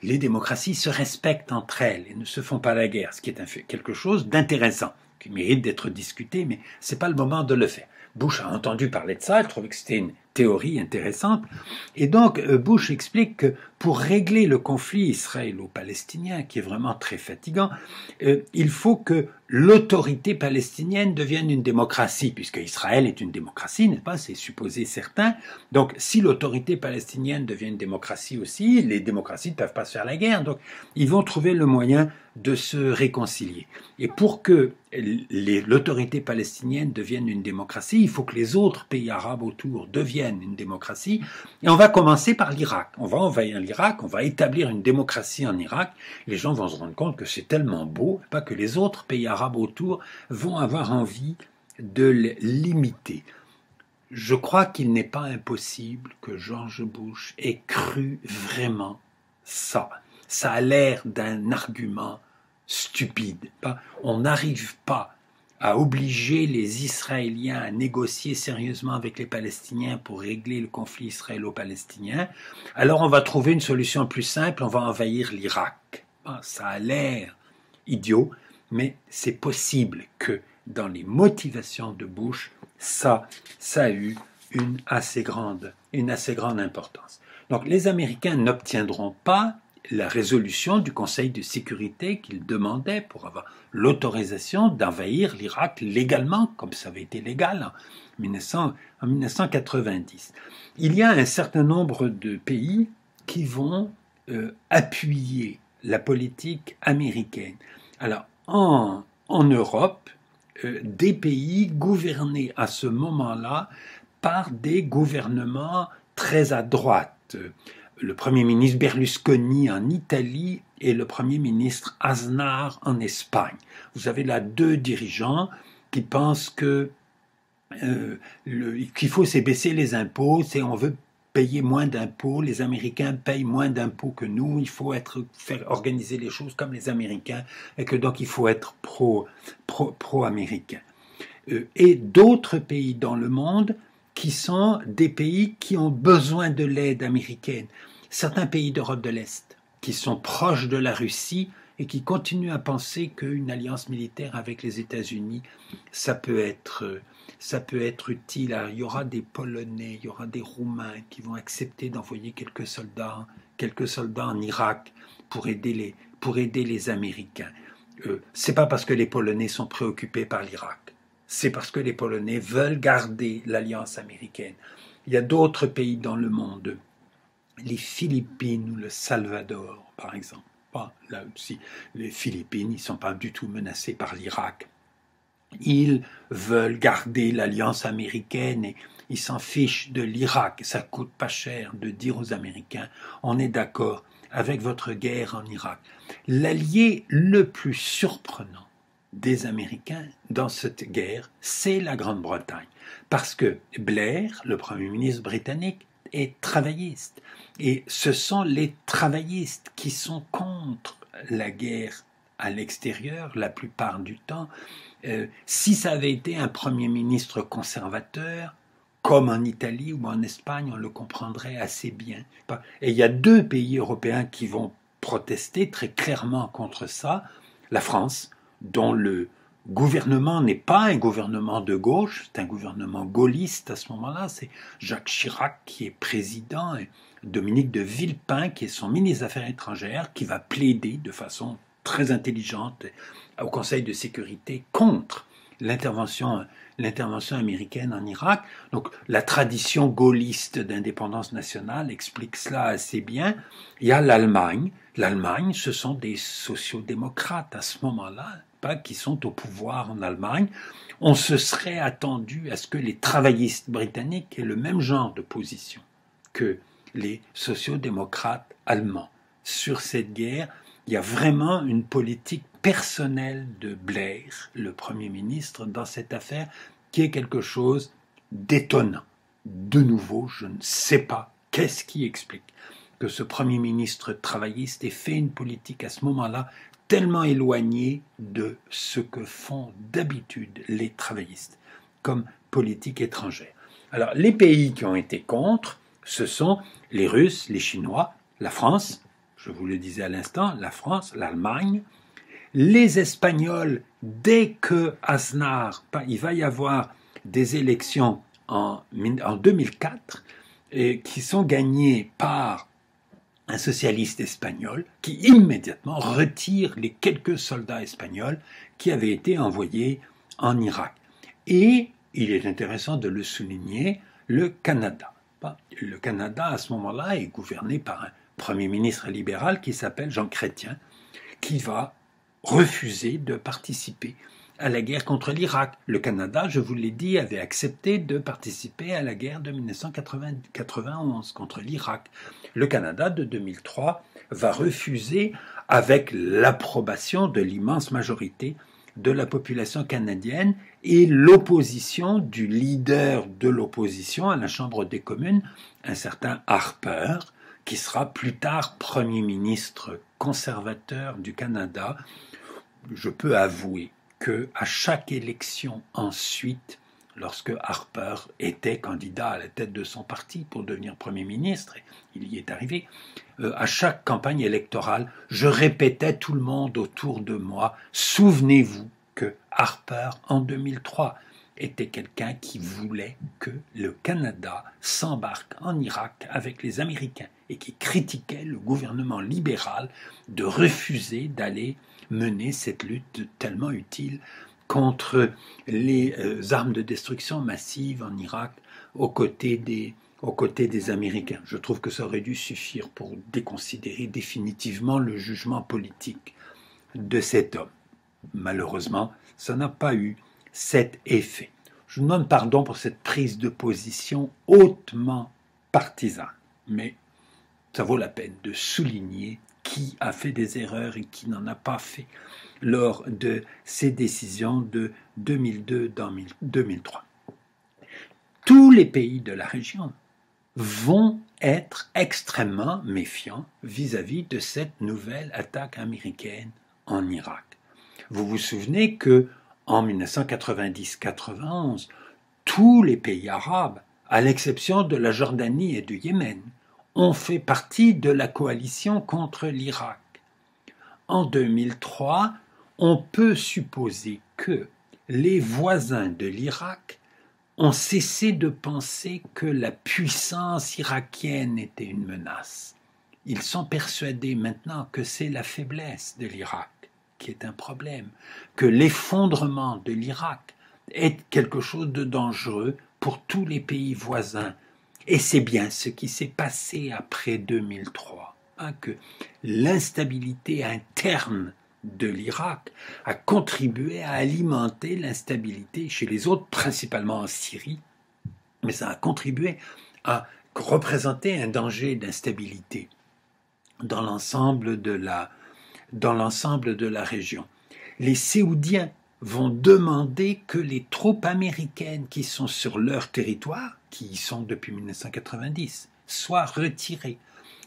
les démocraties se respectent entre elles et ne se font pas la guerre, ce qui est quelque chose d'intéressant, qui mérite d'être discuté, mais ce n'est pas le moment de le faire. Bush a entendu parler de ça, il trouvait que c'était une théorie intéressante, et donc Bush explique que pour régler le conflit israélo-palestinien, qui est vraiment très fatigant, il faut que l'autorité palestinienne devienne une démocratie, puisque Israël est une démocratie, n'est-ce pas? C'est supposé certain. Donc, si l'autorité palestinienne devient une démocratie aussi, les démocraties ne peuvent pas se faire la guerre. Donc, ils vont trouver le moyen de se réconcilier. Et pour que l'autorité palestinienne devienne une démocratie, il faut que les autres pays arabes autour deviennent une démocratie. Et on va commencer par l'Irak. On va envahir l'Irak, on va établir une démocratie en Irak. Les gens vont se rendre compte que c'est tellement beau, pas que les autres pays arabes autour vont avoir envie de l'imiter. Je crois qu'il n'est pas impossible que George Bush ait cru vraiment ça. Ça a l'air d'un argument stupide. On n'arrive pas à obliger les Israéliens à négocier sérieusement avec les Palestiniens pour régler le conflit israélo-palestinien. Alors on va trouver une solution plus simple, on va envahir l'Irak. Ça a l'air idiot, mais c'est possible que dans les motivations de Bush, ça a eu une assez grande importance. Donc les Américains n'obtiendront pas la résolution du Conseil de sécurité qu'ils demandaient pour avoir l'autorisation d'envahir l'Irak légalement, comme ça avait été légal en 1990. Il y a un certain nombre de pays qui vont appuyer la politique américaine. Alors, en Europe, des pays gouvernés à ce moment-là par des gouvernements très à droite. Le Premier ministre Berlusconi en Italie et le Premier ministre Aznar en Espagne. Vous avez là deux dirigeants qui pensent qu'il faut baisser les impôts, on veut payer moins d'impôts, les Américains payent moins d'impôts que nous, il faut faire organiser les choses comme les Américains, et que donc il faut être pro-américain. Et d'autres pays dans le monde qui sont des pays qui ont besoin de l'aide américaine. Certains pays d'Europe de l'Est qui sont proches de la Russie et qui continuent à penser qu'une alliance militaire avec les États-Unis, ça peut être utile. Alors, il y aura des Polonais, il y aura des Roumains qui vont accepter d'envoyer quelques soldats en Irak pour aider les Américains. C'est pas parce que les Polonais sont préoccupés par l'Irak. C'est parce que les Polonais veulent garder l'alliance américaine. Il y a d'autres pays dans le monde, les Philippines ou le Salvador, par exemple. Là aussi, les Philippines, ils ne sont pas du tout menacés par l'Irak. Ils veulent garder l'alliance américaine et ils s'en fichent de l'Irak. Ça coûte pas cher de dire aux Américains, on est d'accord avec votre guerre en Irak. L'allié le plus surprenant des Américains dans cette guerre, c'est la Grande-Bretagne. Parce que Blair, le Premier ministre britannique, est travailliste. Et ce sont les travaillistes qui sont contre la guerre à l'extérieur la plupart du temps. Si ça avait été un Premier ministre conservateur, comme en Italie ou en Espagne, on le comprendrait assez bien. Et il y a deux pays européens qui vont protester très clairement contre ça. La France, dont le gouvernement n'est pas un gouvernement de gauche, c'est un gouvernement gaulliste à ce moment-là. C'est Jacques Chirac qui est président et Dominique de Villepin qui est son ministre des Affaires étrangères, qui va plaider de façon très intelligente au Conseil de sécurité contre l'intervention américaine en Irak. Donc la tradition gaulliste d'indépendance nationale explique cela assez bien. Il y a l'Allemagne. L'Allemagne, ce sont des sociodémocrates à ce moment-là, qui sont au pouvoir en Allemagne. On se serait attendu à ce que les travaillistes britanniques aient le même genre de position que les sociodémocrates allemands. Sur cette guerre, il y a vraiment une politique personnelle de Blair, le Premier ministre, dans cette affaire, qui est quelque chose d'étonnant. De nouveau, je ne sais pas qu'est-ce qui explique que ce Premier ministre travailliste ait fait une politique à ce moment-là tellement éloignée de ce que font d'habitude les travaillistes comme politique étrangère. Alors, les pays qui ont été contre, ce sont les Russes, les Chinois, la France, je vous le disais à l'instant, la France, l'Allemagne, les Espagnols, dès que Aznar, il va y avoir des élections en 2004, qui sont gagnées par un socialiste espagnol qui immédiatement retire les quelques soldats espagnols qui avaient été envoyés en Irak. Et, il est intéressant de le souligner, le Canada. Le Canada, à ce moment-là, est gouverné par un Premier ministre libéral qui s'appelle Jean Chrétien, qui va refuser de participer à la guerre contre l'Irak. Le Canada, je vous l'ai dit, avait accepté de participer à la guerre de 1991 contre l'Irak. Le Canada de 2003 va refuser, avec l'approbation de l'immense majorité de la population canadienne et l'opposition du leader de l'opposition à la Chambre des communes, un certain Harper, qui sera plus tard Premier ministre conservateur du Canada. Je peux avouer qu'à chaque élection ensuite, lorsque Harper était candidat à la tête de son parti pour devenir Premier ministre, il y est arrivé, à chaque campagne électorale, je répétais tout le monde autour de moi, souvenez-vous que Harper, en 2003, était quelqu'un qui voulait que le Canada s'embarque en Irak avec les Américains et qui critiquait le gouvernement libéral de refuser d'aller mener cette lutte tellement utile contre les armes de destruction massive en Irak aux côtés des Américains. Je trouve que ça aurait dû suffire pour déconsidérer définitivement le jugement politique de cet homme. Malheureusement, ça n'a pas eu cet effet. Je vous demande pardon pour cette prise de position hautement partisane, mais ça vaut la peine de souligner qui a fait des erreurs et qui n'en a pas fait lors de ces décisions de 2002-2003. Tous les pays de la région vont être extrêmement méfiants vis-à-vis de cette nouvelle attaque américaine en Irak. Vous vous souvenez que en 1990-91, tous les pays arabes, à l'exception de la Jordanie et du Yémen, ont fait partie de la coalition contre l'Irak. En 2003, on peut supposer que les voisins de l'Irak ont cessé de penser que la puissance irakienne était une menace. Ils sont persuadés maintenant que c'est la faiblesse de l'Irak qui est un problème, que l'effondrement de l'Irak est quelque chose de dangereux pour tous les pays voisins. Et c'est bien ce qui s'est passé après 2003, que l'instabilité interne de l'Irak a contribué à alimenter l'instabilité chez les autres, principalement en Syrie, mais ça a contribué à représenter un danger d'instabilité dans l'ensemble de la région. Les Séoudiens vont demander que les troupes américaines qui sont sur leur territoire, qui y sont depuis 1990, soient retirées.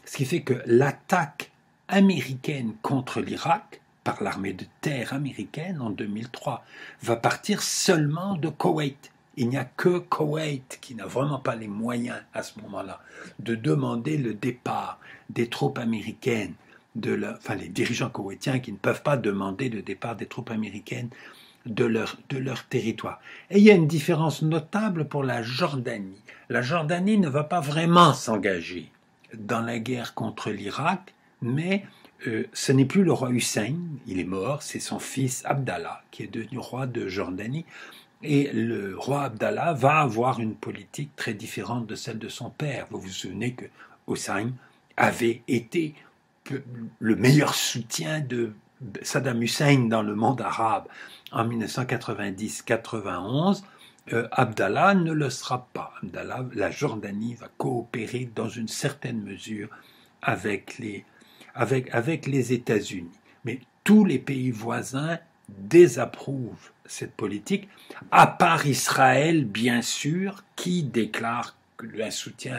Ce qui fait que l'attaque américaine contre l'Irak, par l'armée de terre américaine en 2003, va partir seulement de Koweït. Il n'y a que Koweït qui n'a vraiment pas les moyens à ce moment-là de demander le départ des troupes américaines, les dirigeants koweïtiens qui ne peuvent pas demander le départ des troupes américaines de leur territoire. Et il y a une différence notable pour la Jordanie. La Jordanie ne va pas vraiment s'engager dans la guerre contre l'Irak, mais ce n'est plus le roi Hussein, il est mort, c'est son fils Abdallah qui est devenu roi de Jordanie. Et le roi Abdallah va avoir une politique très différente de celle de son père. Vous vous souvenez que Hussein avait été le meilleur soutien de Saddam Hussein dans le monde arabe en 1990-91. Abdallah ne le sera pas. Abdallah, la Jordanie va coopérer dans une certaine mesure avec les États-Unis. Mais tous les pays voisins désapprouvent cette politique, à part Israël, bien sûr, qui déclare un soutien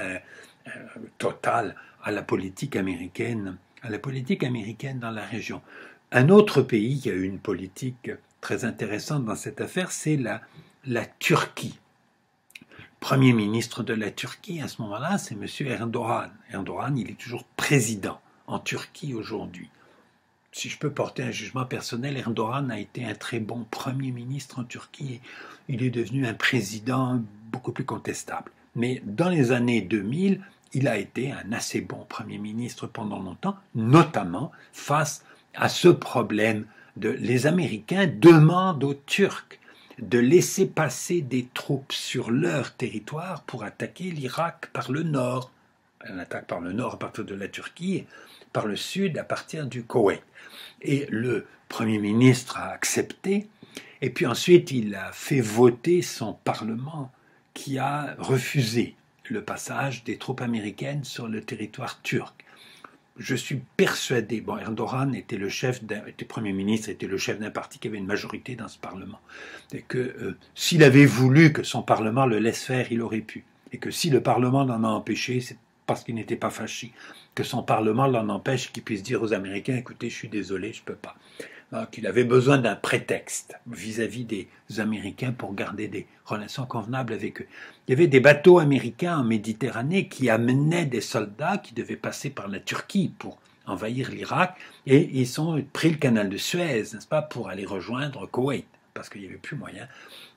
total à la politique américaine dans la région. Un autre pays qui a eu une politique très intéressante dans cette affaire, c'est la Turquie. Le premier ministre de la Turquie à ce moment-là, c'est M. Erdogan. Erdogan, il est toujours président en Turquie aujourd'hui. Si je peux porter un jugement personnel, Erdogan a été un très bon premier ministre en Turquie. Il est devenu un président beaucoup plus contestable. Mais dans les années 2000, il a été un assez bon premier ministre pendant longtemps, notamment face à ce problème les Américains demandent aux Turcs de laisser passer des troupes sur leur territoire pour attaquer l'Irak par le nord. On attaque par le nord à partir de la Turquie, par le sud à partir du Koweït. Et le Premier ministre a accepté, et puis ensuite il a fait voter son Parlement qui a refusé le passage des troupes américaines sur le territoire turc. Je suis persuadé, Erdogan était Premier ministre, était le chef d'un parti qui avait une majorité dans ce Parlement, et que s'il avait voulu que son Parlement le laisse faire, il aurait pu, et que si le Parlement l'en a empêché, c'est parce qu'il n'était pas fâché, que son Parlement l'en empêche, qu'il puisse dire aux Américains, écoutez, je suis désolé, je ne peux pas. Donc, il avait besoin d'un prétexte vis-à-vis des Américains pour garder des relations convenables avec eux. Il y avait des bateaux américains en Méditerranée qui amenaient des soldats qui devaient passer par la Turquie pour envahir l'Irak, et ils ont pris le canal de Suez, n'est-ce pas, pour aller rejoindre Koweït, parce qu'il n'y avait plus moyen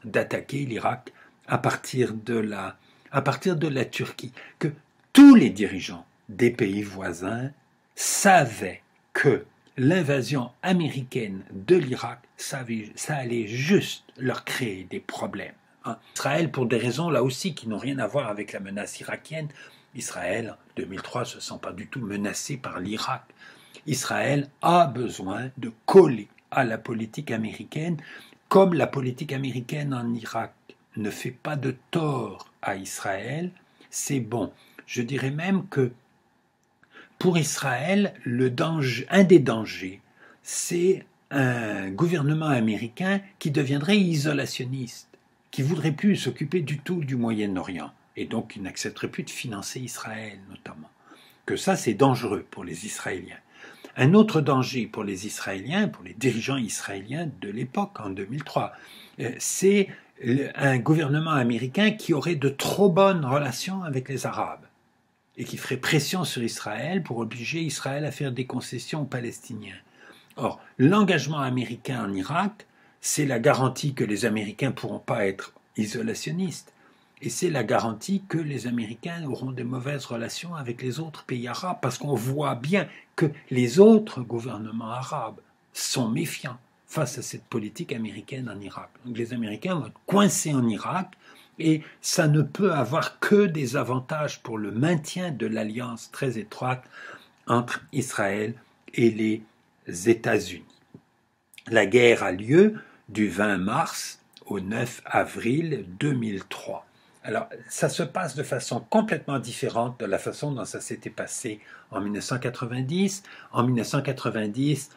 d'attaquer l'Irak à partir de la Turquie. Que tous les dirigeants des pays voisins savaient que l'invasion américaine de l'Irak, ça allait juste leur créer des problèmes. Israël, pour des raisons là aussi qui n'ont rien à voir avec la menace irakienne, Israël, en 2003, ne se sent pas du tout menacé par l'Irak. Israël a besoin de coller à la politique américaine, comme la politique américaine en Irak ne fait pas de tort à Israël, c'est bon. Je dirais même que pour Israël, un des dangers, c'est un gouvernement américain qui deviendrait isolationniste, qui ne voudrait plus s'occuper du tout du Moyen-Orient, et donc qui n'accepterait plus de financer Israël notamment. Que ça, c'est dangereux pour les Israéliens. Un autre danger pour les Israéliens, pour les dirigeants israéliens de l'époque, en 2003, c'est un gouvernement américain qui aurait de trop bonnes relations avec les Arabes et qui ferait pression sur Israël pour obliger Israël à faire des concessions aux Palestiniens. Or, l'engagement américain en Irak, c'est la garantie que les Américains ne pourront pas être isolationnistes, et c'est la garantie que les Américains auront des mauvaises relations avec les autres pays arabes, parce qu'on voit bien que les autres gouvernements arabes sont méfiants face à cette politique américaine en Irak. Donc les Américains vont être coincés en Irak, et ça ne peut avoir que des avantages pour le maintien de l'alliance très étroite entre Israël et les États-Unis. La guerre a lieu du 20 mars au 9 avril 2003. Alors, ça se passe de façon complètement différente de la façon dont ça s'était passé en 1990. En 1990,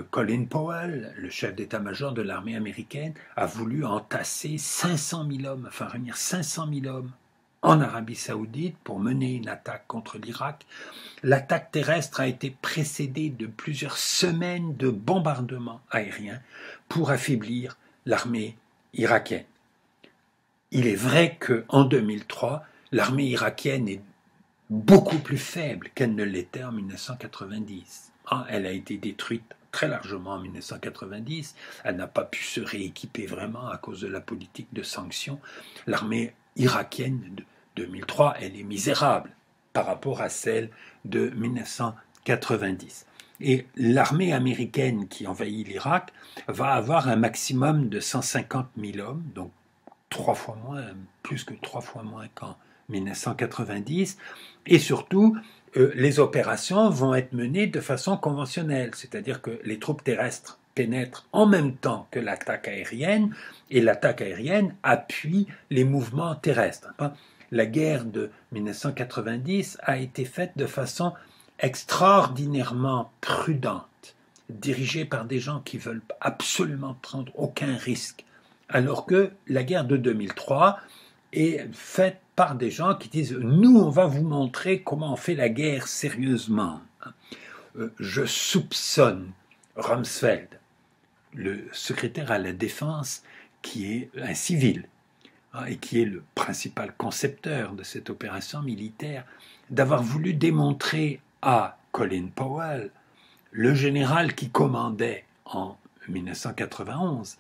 Colin Powell, le chef d'état-major de l'armée américaine, a voulu entasser 500 000 hommes, enfin réunir 500 000 hommes en Arabie Saoudite pour mener une attaque contre l'Irak. L'attaque terrestre a été précédée de plusieurs semaines de bombardements aériens pour affaiblir l'armée irakienne. il est vrai qu'en 2003, l'armée irakienne est beaucoup plus faible qu'elle ne l'était en 1990. Elle a été détruite très largement en 1990. Elle n'a pas pu se rééquiper vraiment à cause de la politique de sanctions. L'armée irakienne de 2003, elle est misérable par rapport à celle de 1990. Et l'armée américaine qui envahit l'Irak va avoir un maximum de 150 000 hommes, donc 3 fois moins, plus que 3 fois moins qu'en 1990, et surtout, les opérations vont être menées de façon conventionnelle, c'est-à-dire que les troupes terrestres pénètrent en même temps que l'attaque aérienne, et l'attaque aérienne appuie les mouvements terrestres. La guerre de 1990 a été faite de façon extraordinairement prudente, dirigée par des gens qui veulent absolument prendre aucun risque, alors que la guerre de 2003 est faite par des gens qui disent « nous, on va vous montrer comment on fait la guerre sérieusement ». Je soupçonne Rumsfeld, le secrétaire à la défense, qui est un civil, et qui est le principal concepteur de cette opération militaire, d'avoir voulu démontrer à Colin Powell, le général qui commandait en 1991,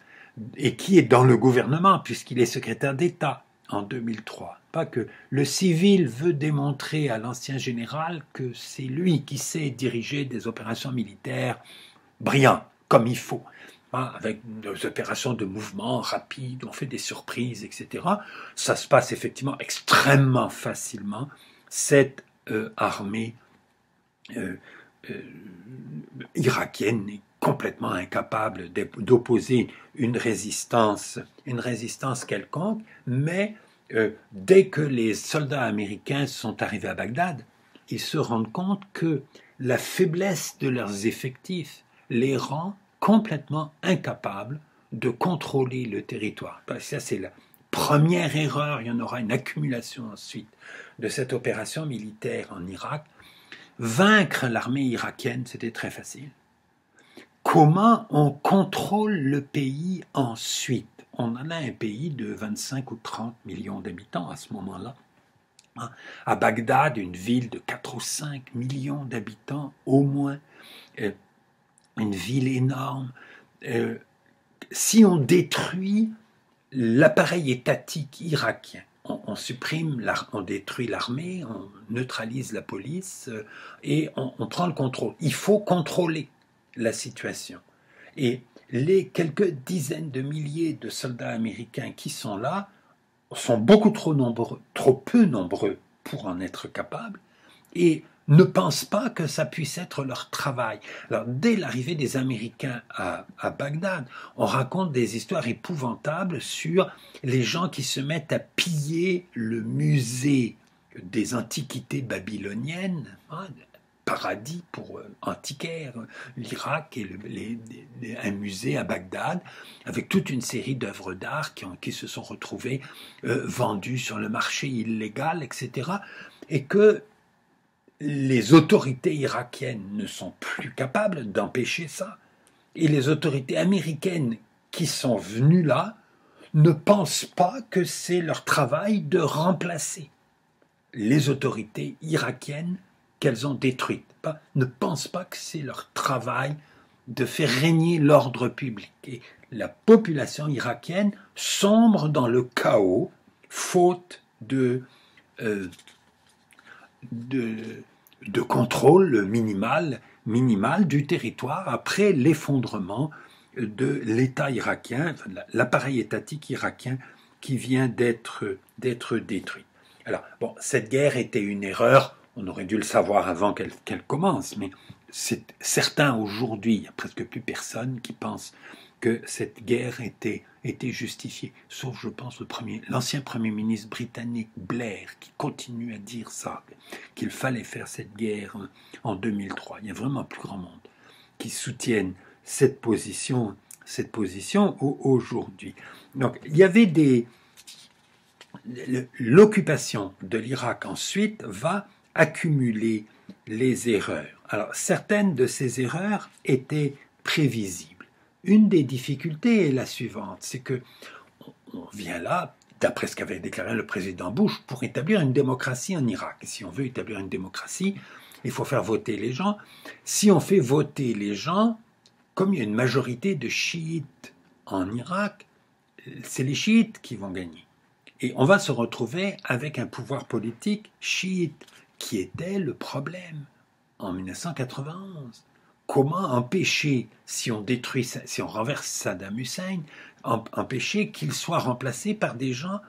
et qui est dans le gouvernement, puisqu'il est secrétaire d'État en 2003. Pas que le civil veut démontrer à l'ancien général que c'est lui qui sait diriger des opérations militaires brillantes, comme il faut, avec des opérations de mouvement rapides, on fait des surprises, etc. Ça se passe effectivement extrêmement facilement. Cette armée irakienne est complètement incapable d'opposer une résistance quelconque, mais dès que les soldats américains sont arrivés à Bagdad, ils se rendent compte que la faiblesse de leurs effectifs les rend complètement incapables de contrôler le territoire. Ça, c'est la première erreur, il y en aura une accumulation ensuite de cette opération militaire en Irak. Vaincre l'armée irakienne, c'était très facile. Comment on contrôle le pays ensuite? On en a un pays de 25 ou 30 millions d'habitants à ce moment-là. À Bagdad, une ville de 4 ou 5 millions d'habitants au moins, une ville énorme. Si on détruit l'appareil étatique irakien, on détruit l'armée, on neutralise la police et on prend le contrôle. Il faut contrôler la situation. Et les quelques dizaines de milliers de soldats américains qui sont là sont beaucoup trop peu nombreux pour en être capables et ne pensent pas que ça puisse être leur travail. Alors, dès l'arrivée des Américains à Bagdad, on raconte des histoires épouvantables sur les gens qui se mettent à piller le musée des antiquités babyloniennes, paradis pour antiquaire, l'Irak et un musée à Bagdad, avec toute une série d'œuvres d'art qui se sont retrouvées vendues sur le marché illégal, etc. Et que les autorités irakiennes ne sont plus capables d'empêcher ça. Et les autorités américaines qui sont venues là ne pensent pas que c'est leur travail de remplacer les autorités irakiennes qu'elles ont détruites. Ne pensent pas que c'est leur travail de faire régner l'ordre public. Et la population irakienne sombre dans le chaos, faute de contrôle minimal du territoire après l'effondrement de l'État irakien, l'appareil étatique irakien qui vient d'être détruit. Alors, bon, cette guerre était une erreur, on aurait dû le savoir avant qu'elle commence, mais c'est certain aujourd'hui, il n'y a presque plus personne qui pense que cette guerre était justifiée, sauf, je pense, l'ancien Premier ministre britannique Blair, qui continue à dire ça, qu'il fallait faire cette guerre en 2003. Il y a vraiment plus grand monde qui soutiennent cette position aujourd'hui. Donc, il y avait l'occupation de l'Irak ensuite va accumuler les erreurs. Alors, certaines de ces erreurs étaient prévisibles. Une des difficultés est la suivante, c'est que on vient là d'après ce qu'avait déclaré le président Bush, pour établir une démocratie en Irak. Si on veut établir une démocratie, il faut faire voter les gens. Si on fait voter les gens, comme il y a une majorité de chiites en Irak, c'est les chiites qui vont gagner. Et on va se retrouver avec un pouvoir politique chiite, qui était le problème en 1991. Comment empêcher, si on renverse Saddam Hussein, empêcher qu'il soit remplacé par des gens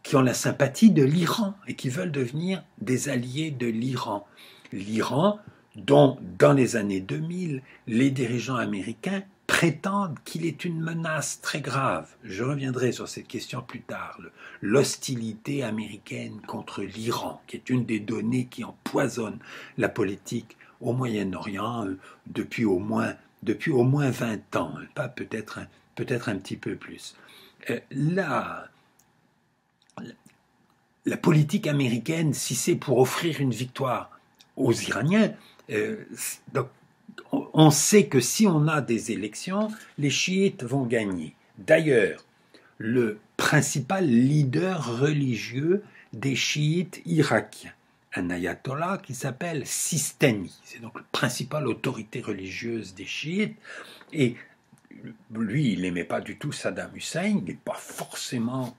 qui ont la sympathie de l'Iran et qui veulent devenir des alliés de l'Iran. L'Iran, dont dans les années 2000, les dirigeants américains prétendent qu'il est une menace très grave. Je reviendrai sur cette question plus tard. L'hostilité américaine contre l'Iran, qui est une des données qui empoisonne la politique au Moyen-Orient depuis au moins 20 ans, pas peut-être un petit peu plus. La politique américaine, si c'est pour offrir une victoire aux Iraniens, donc, on sait que si on a des élections, les chiites vont gagner. D'ailleurs, le principal leader religieux des chiites irakiens, un ayatollah qui s'appelle Sistani, c'est donc la principale autorité religieuse des chiites, et lui, il n'aimait pas du tout Saddam Hussein, il n'est pas forcément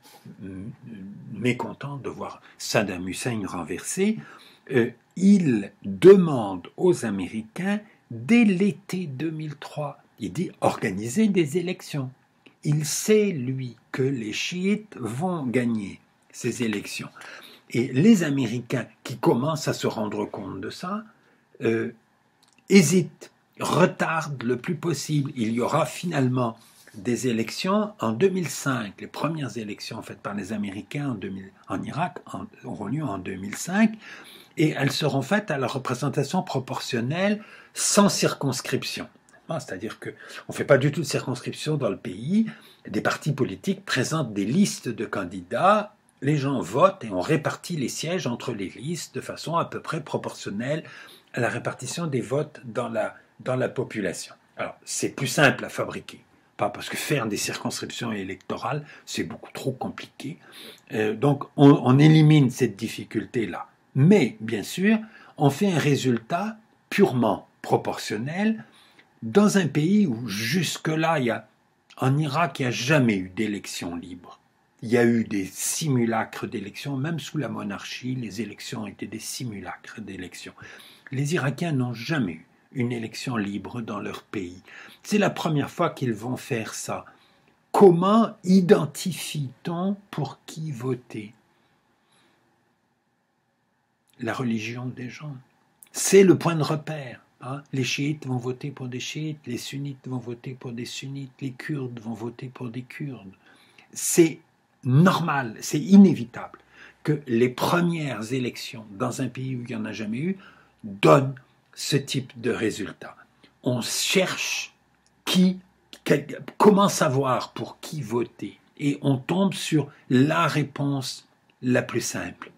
mécontent de voir Saddam Hussein renversé. Il demande aux Américains, dès l'été 2003, il dit organiser des élections. Il sait, lui, que les chiites vont gagner ces élections. Et les Américains qui commencent à se rendre compte de ça, hésitent, retardent le plus possible. Il y aura finalement des élections en 2005. Les premières élections faites par les Américains en Irak auront lieu en 2005. Et elles seront faites à la représentation proportionnelle sans circonscription. C'est-à-dire qu'on ne fait pas du tout de circonscription dans le pays. Des partis politiques présentent des listes de candidats, les gens votent et on répartit les sièges entre les listes de façon à peu près proportionnelle à la répartition des votes dans la population. Alors, c'est plus simple à fabriquer. Pas parce que faire des circonscriptions électorales, c'est beaucoup trop compliqué. Donc, on élimine cette difficulté-là. Mais, bien sûr, on fait un résultat purement proportionnel dans un pays où jusque-là, en Irak, il n'y a jamais eu d'élection libre. Il y a eu des simulacres d'élections, même sous la monarchie, les élections étaient des simulacres d'élections. Les Irakiens n'ont jamais eu une élection libre dans leur pays. C'est la première fois qu'ils vont faire ça. Comment identifie-t-on pour qui voter ? La religion des gens. C'est le point de repère. Les chiites vont voter pour des chiites, les sunnites vont voter pour des sunnites, les kurdes vont voter pour des kurdes. C'est normal, c'est inévitable que les premières élections dans un pays où il n'y en a jamais eu donnent ce type de résultat. On cherche comment savoir pour qui voter et on tombe sur la réponse la plus simple.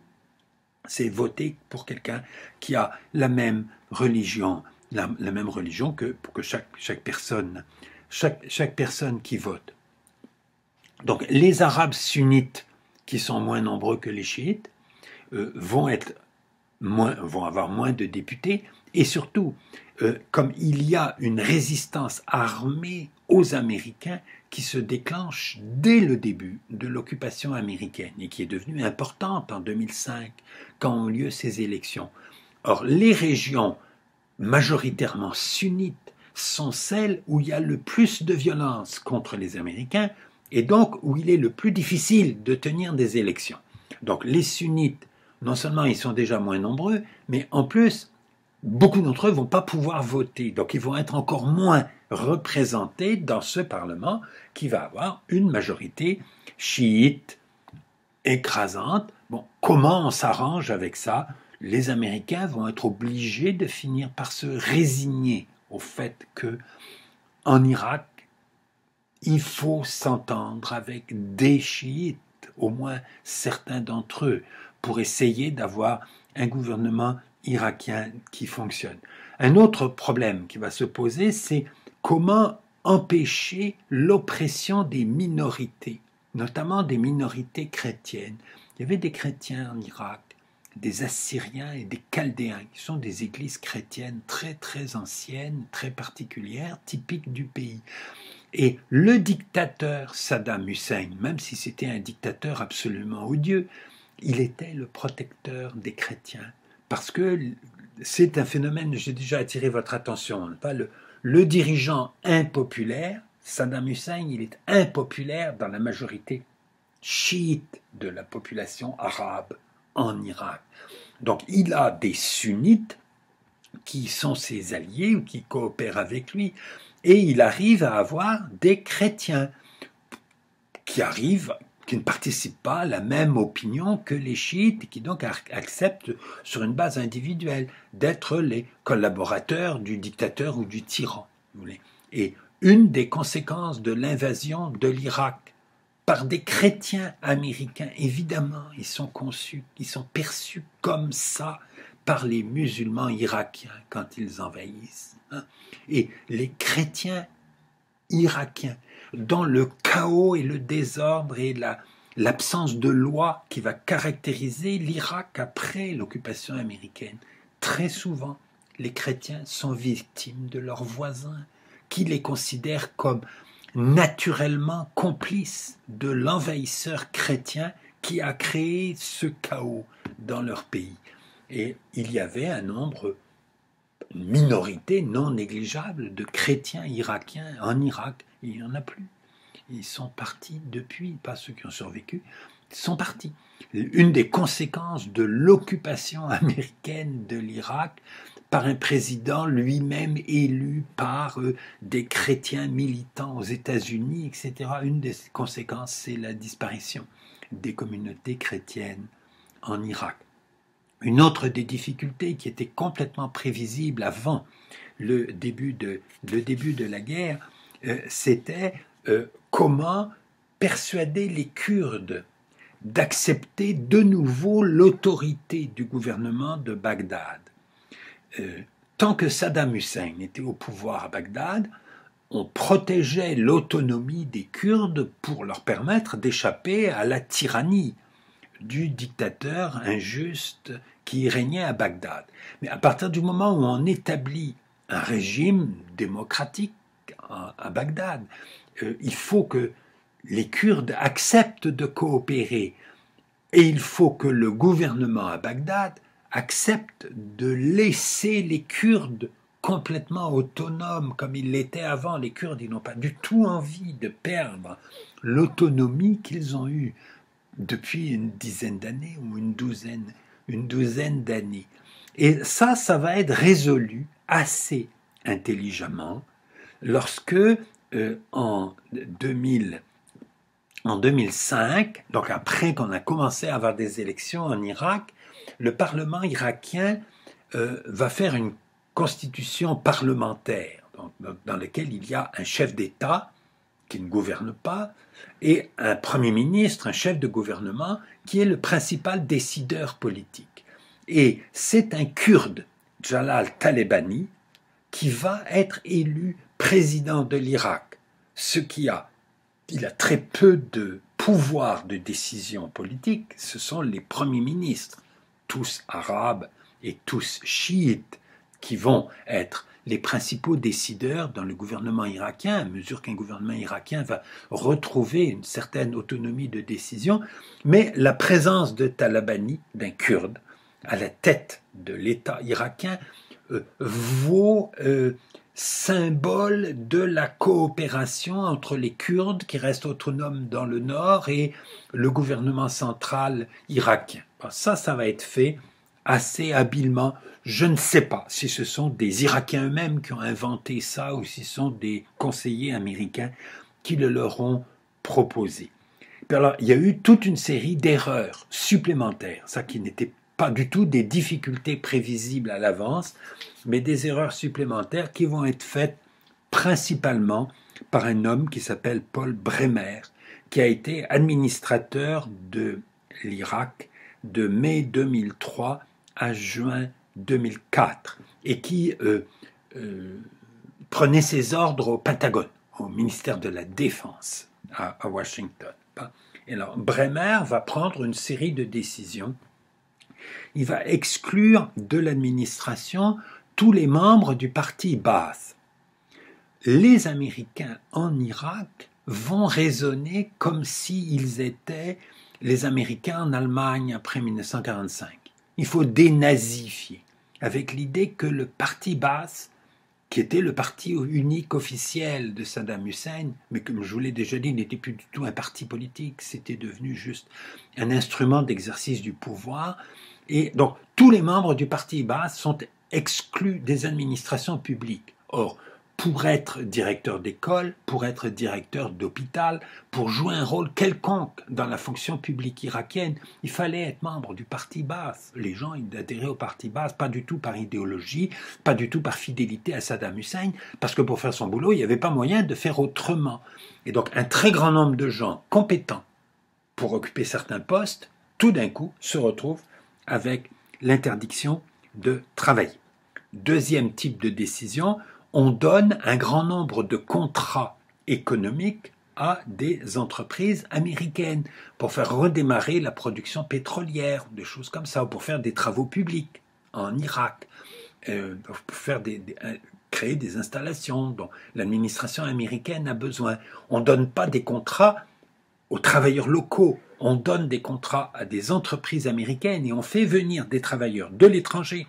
C'est voter pour quelqu'un qui a la même religion, la même religion que chaque personne qui vote. Donc les Arabes sunnites, qui sont moins nombreux que les chiites, vont avoir moins de députés, et surtout, comme il y a une résistance armée aux Américains qui se déclenche dès le début de l'occupation américaine et qui est devenue importante en 2005 quand ont lieu ces élections. Or, les régions majoritairement sunnites sont celles où il y a le plus de violence contre les Américains et donc où il est le plus difficile de tenir des élections. Donc les sunnites, non seulement ils sont déjà moins nombreux, mais en plus, beaucoup d'entre eux ne vont pas pouvoir voter, donc ils vont être encore moins représentés dans ce Parlement qui va avoir une majorité chiite écrasante. Bon, comment on s'arrange avec ça ? Les Américains vont être obligés de finir par se résigner au fait que en Irak, il faut s'entendre avec des chiites, au moins certains d'entre eux, pour essayer d'avoir un gouvernement irakien qui fonctionne. Un autre problème qui va se poser, c'est comment empêcher l'oppression des minorités. notamment des minorités chrétiennes. Il y avait des chrétiens en Irak, des Assyriens et des Chaldéens, qui sont des églises chrétiennes très très anciennes, très particulières, typiques du pays. Et le dictateur Saddam Hussein, même si c'était un dictateur absolument odieux, il était le protecteur des chrétiens. Parce que c'est un phénomène, j'ai déjà attiré votre attention, pas le dirigeant impopulaire, Saddam Hussein, il est impopulaire dans la majorité chiite de la population arabe en Irak. Donc il a des sunnites qui sont ses alliés ou qui coopèrent avec lui, et il arrive à avoir des chrétiens qui ne participent pas à la même opinion que les chiites et qui donc acceptent sur une base individuelle d'être les collaborateurs du dictateur ou du tyran. Et une des conséquences de l'invasion de l'Irak par des chrétiens américains, évidemment, ils sont perçus comme ça par les musulmans irakiens quand ils envahissent. Et les chrétiens irakiens, dans le chaos et le désordre et l'absence de loi qui va caractériser l'Irak après l'occupation américaine, très souvent, les chrétiens sont victimes de leurs voisins qui les considèrent comme naturellement complices de l'envahisseur chrétien qui a créé ce chaos dans leur pays. Et il y avait une minorité non négligeable de chrétiens irakiens en Irak. Il n'y en a plus. Ils sont partis depuis, pas ceux qui ont survécu, ils sont partis. Une des conséquences de l'occupation américaine de l'Irak par un président lui-même élu par des chrétiens militants aux États-Unis, etc. Une des conséquences, c'est la disparition des communautés chrétiennes en Irak. Une autre des difficultés qui était complètement prévisible avant le début de la guerre, c'était comment persuader les Kurdes d'accepter de nouveau l'autorité du gouvernement de Bagdad. Tant que Saddam Hussein était au pouvoir à Bagdad, on protégeait l'autonomie des Kurdes pour leur permettre d'échapper à la tyrannie du dictateur injuste qui régnait à Bagdad. Mais à partir du moment où on établit un régime démocratique à Bagdad, il faut que les Kurdes acceptent de coopérer et il faut que le gouvernement à Bagdad accepte de laisser les Kurdes complètement autonomes comme ils l'étaient avant. Les Kurdes, ils n'ont pas du tout envie de perdre l'autonomie qu'ils ont eue depuis une dizaine d'années ou une douzaine d'années. Et ça va être résolu assez intelligemment lorsque en 2005, donc après qu'on a commencé à avoir des élections en Irak, le Parlement irakien va faire une constitution parlementaire dans laquelle il y a un chef d'État qui ne gouverne pas, et un Premier ministre, un chef de gouvernement, qui est le principal décideur politique. Et c'est un Kurde, Jalal Talebani, qui va être élu président de l'Irak, il a très peu de pouvoir de décision politique, ce sont les premiers ministres, tous arabes et tous chiites, qui vont être les principaux décideurs dans le gouvernement irakien, à mesure qu'un gouvernement irakien va retrouver une certaine autonomie de décision, mais la présence de Talabani, d'un Kurde, à la tête de l'État irakien, vaut symbole de la coopération entre les Kurdes qui restent autonomes dans le nord et le gouvernement central irakien. Ça va être fait assez habilement. Je ne sais pas si ce sont des Irakiens eux-mêmes qui ont inventé ça ou si ce sont des conseillers américains qui le leur ont proposé. Puis alors, il y a eu toute une série d'erreurs supplémentaires, ça qui n'était pas du tout des difficultés prévisibles à l'avance, mais des erreurs supplémentaires qui vont être faites principalement par un homme qui s'appelle Paul Bremer, qui a été administrateur de l'Irak de mai 2003 à juin 2004 et qui prenait ses ordres au Pentagone, au ministère de la Défense à Washington. Et alors, Bremer va prendre une série de décisions. Il va exclure de l'administration tous les membres du parti Baath. Les Américains en Irak vont raisonner comme s'ils étaient les Américains en Allemagne après 1945. Il faut dénazifier, avec l'idée que le parti Baath, qui était le parti unique officiel de Saddam Hussein, mais comme je vous l'ai déjà dit, n'était plus du tout un parti politique, c'était devenu juste un instrument d'exercice du pouvoir. Et donc, tous les membres du parti Baath sont exclus des administrations publiques. Or, pour être directeur d'école, pour être directeur d'hôpital, pour jouer un rôle quelconque dans la fonction publique irakienne, il fallait être membre du parti Baath. Les gens ils adhéraient au parti Baath, pas du tout par idéologie, pas du tout par fidélité à Saddam Hussein, parce que pour faire son boulot, il n'y avait pas moyen de faire autrement. Et donc un très grand nombre de gens compétents pour occuper certains postes, tout d'un coup, se retrouvent avec l'interdiction de travailler. Deuxième type de décision, on donne un grand nombre de contrats économiques à des entreprises américaines pour faire redémarrer la production pétrolière, des choses comme ça, ou pour faire des travaux publics en Irak, pour faire créer des installations dont l'administration américaine a besoin. On ne donne pas des contrats aux travailleurs locaux, on donne des contrats à des entreprises américaines et on fait venir des travailleurs de l'étranger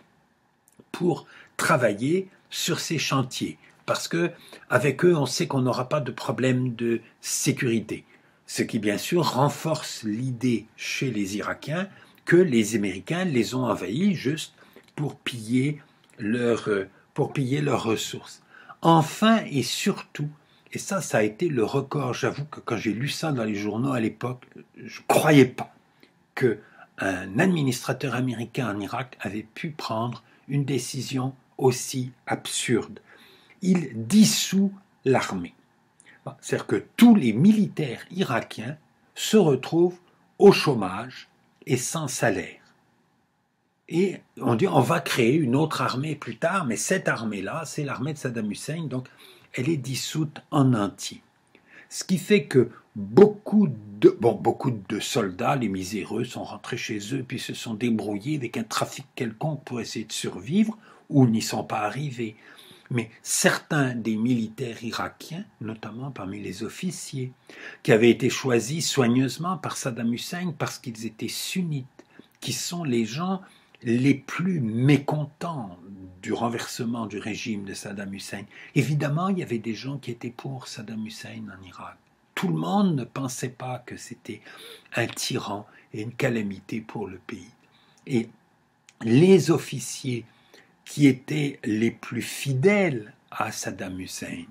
pour travailler sur ces chantiers, parce que avec eux, on sait qu'on n'aura pas de problème de sécurité. Ce qui, bien sûr, renforce l'idée chez les Irakiens que les Américains les ont envahis juste pour piller leurs ressources. Enfin et surtout, et ça a été le record, j'avoue que quand j'ai lu ça dans les journaux à l'époque, je ne croyais pas qu'un administrateur américain en Irak avait pu prendre une décision aussi absurde. Il dissout l'armée. C'est-à-dire que tous les militaires irakiens se retrouvent au chômage et sans salaire. Et on dit on va créer une autre armée plus tard, mais cette armée-là, c'est l'armée de Saddam Hussein, donc elle est dissoute en entier. Ce qui fait que beaucoup de soldats, les miséreux, sont rentrés chez eux puis se sont débrouillés avec un trafic quelconque pour essayer de survivre, ou n'y sont pas arrivés. Mais certains des militaires irakiens, notamment parmi les officiers, qui avaient été choisis soigneusement par Saddam Hussein parce qu'ils étaient sunnites, qui sont les gens les plus mécontents du renversement du régime de Saddam Hussein. Évidemment, il y avait des gens qui étaient pour Saddam Hussein en Irak. Tout le monde ne pensait pas que c'était un tyran et une calamité pour le pays. Et les officiers qui étaient les plus fidèles à Saddam Hussein,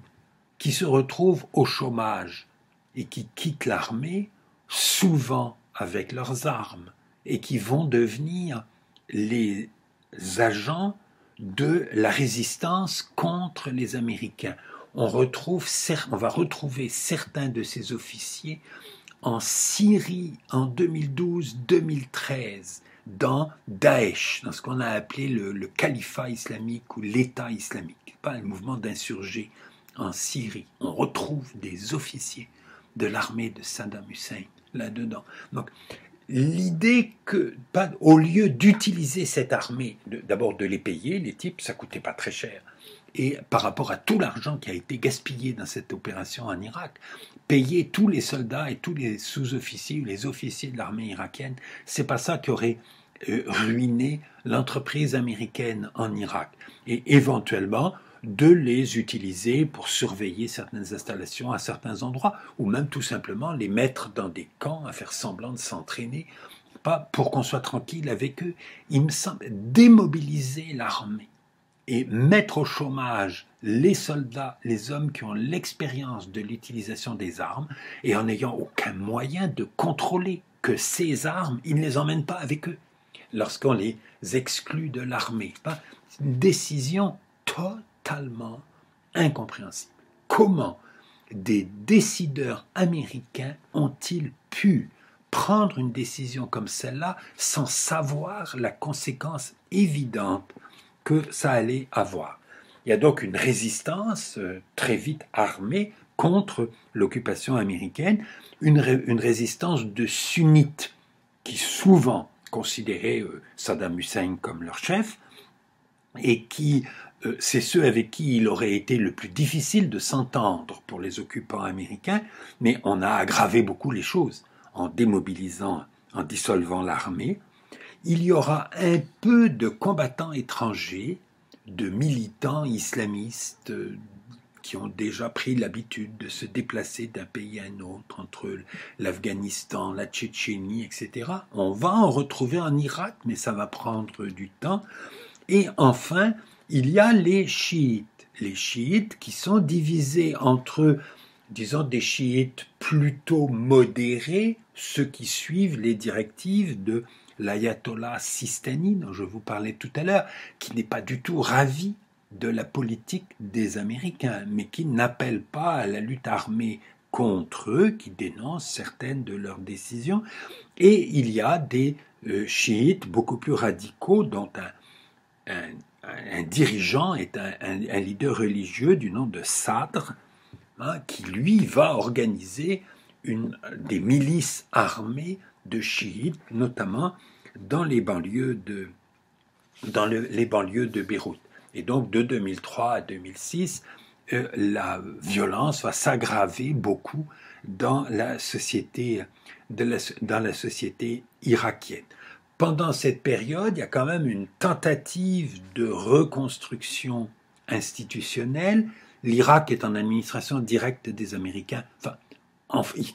qui se retrouvent au chômage et qui quittent l'armée, souvent avec leurs armes, et qui vont devenir les agents de la résistance contre les Américains. On va retrouver certains de ces officiers en Syrie en 2012-2013, dans Daesh, dans ce qu'on a appelé le califat islamique ou l'État islamique, pas un mouvement d'insurgés en Syrie. On retrouve des officiers de l'armée de Saddam Hussein là-dedans. Donc, l'idée que, au lieu d'utiliser cette armée, d'abord de les payer, les types, ça coûtait pas très cher, et par rapport à tout l'argent qui a été gaspillé dans cette opération en Irak, payer tous les soldats et tous les sous-officiers ou les officiers de l'armée irakienne, c'est pas ça qui aurait ruiné l'entreprise américaine en Irak. Et éventuellement, de les utiliser pour surveiller certaines installations à certains endroits, ou même tout simplement les mettre dans des camps à faire semblant de s'entraîner, pas pour qu'on soit tranquille avec eux. Il me semble démobiliser l'armée et mettre au chômage les soldats, les hommes qui ont l'expérience de l'utilisation des armes et en n'ayant aucun moyen de contrôler que ces armes, ils ne les emmènent pas avec eux lorsqu'on les exclut de l'armée. C'est une décision totalement incompréhensible. Comment des décideurs américains ont-ils pu prendre une décision comme celle-là sans savoir la conséquence évidente que ça allait avoir? Il y a donc une résistance très vite armée contre l'occupation américaine, une résistance de sunnites qui souvent considéraient Saddam Hussein comme leur chef et qui, c'est ceux avec qui il aurait été le plus difficile de s'entendre pour les occupants américains, mais on a aggravé beaucoup les choses en démobilisant, en dissolvant l'armée. Il y aura un peu de combattants étrangers, de militants islamistes qui ont déjà pris l'habitude de se déplacer d'un pays à un autre, entre l'Afghanistan, la Tchétchénie, etc. On va en retrouver en Irak, mais ça va prendre du temps. Et enfin, il y a les chiites qui sont divisés entre, disons, des chiites plutôt modérés, ceux qui suivent les directives de l'ayatollah Sistani, dont je vous parlais tout à l'heure, qui n'est pas du tout ravi de la politique des Américains, mais qui n'appelle pas à la lutte armée contre eux, qui dénonce certaines de leurs décisions. Et il y a des chiites beaucoup plus radicaux, dont un dirigeant est un leader religieux du nom de Sadr, qui lui va organiser des milices armées de chiites, notamment dans les banlieues de Beyrouth. Et donc de 2003 à 2006, la violence va s'aggraver beaucoup dans la société irakienne. Pendant cette période, il y a quand même une tentative de reconstruction institutionnelle. L'Irak est en administration directe des Américains,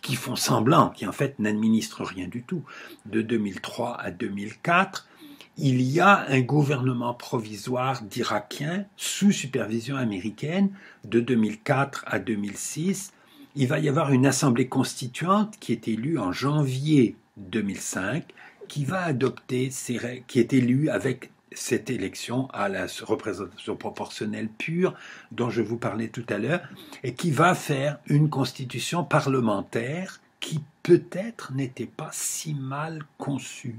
qui font semblant, qui en fait n'administrent rien du tout. De 2003 à 2004, il y a un gouvernement provisoire d'Irakiens sous supervision américaine de 2004 à 2006. Il va y avoir une assemblée constituante qui est élue en janvier 2005, qui va adopter ces règles, qui est élue avec cette élection à la représentation proportionnelle pure dont je vous parlais tout à l'heure, et qui va faire une constitution parlementaire qui peut-être n'était pas si mal conçue,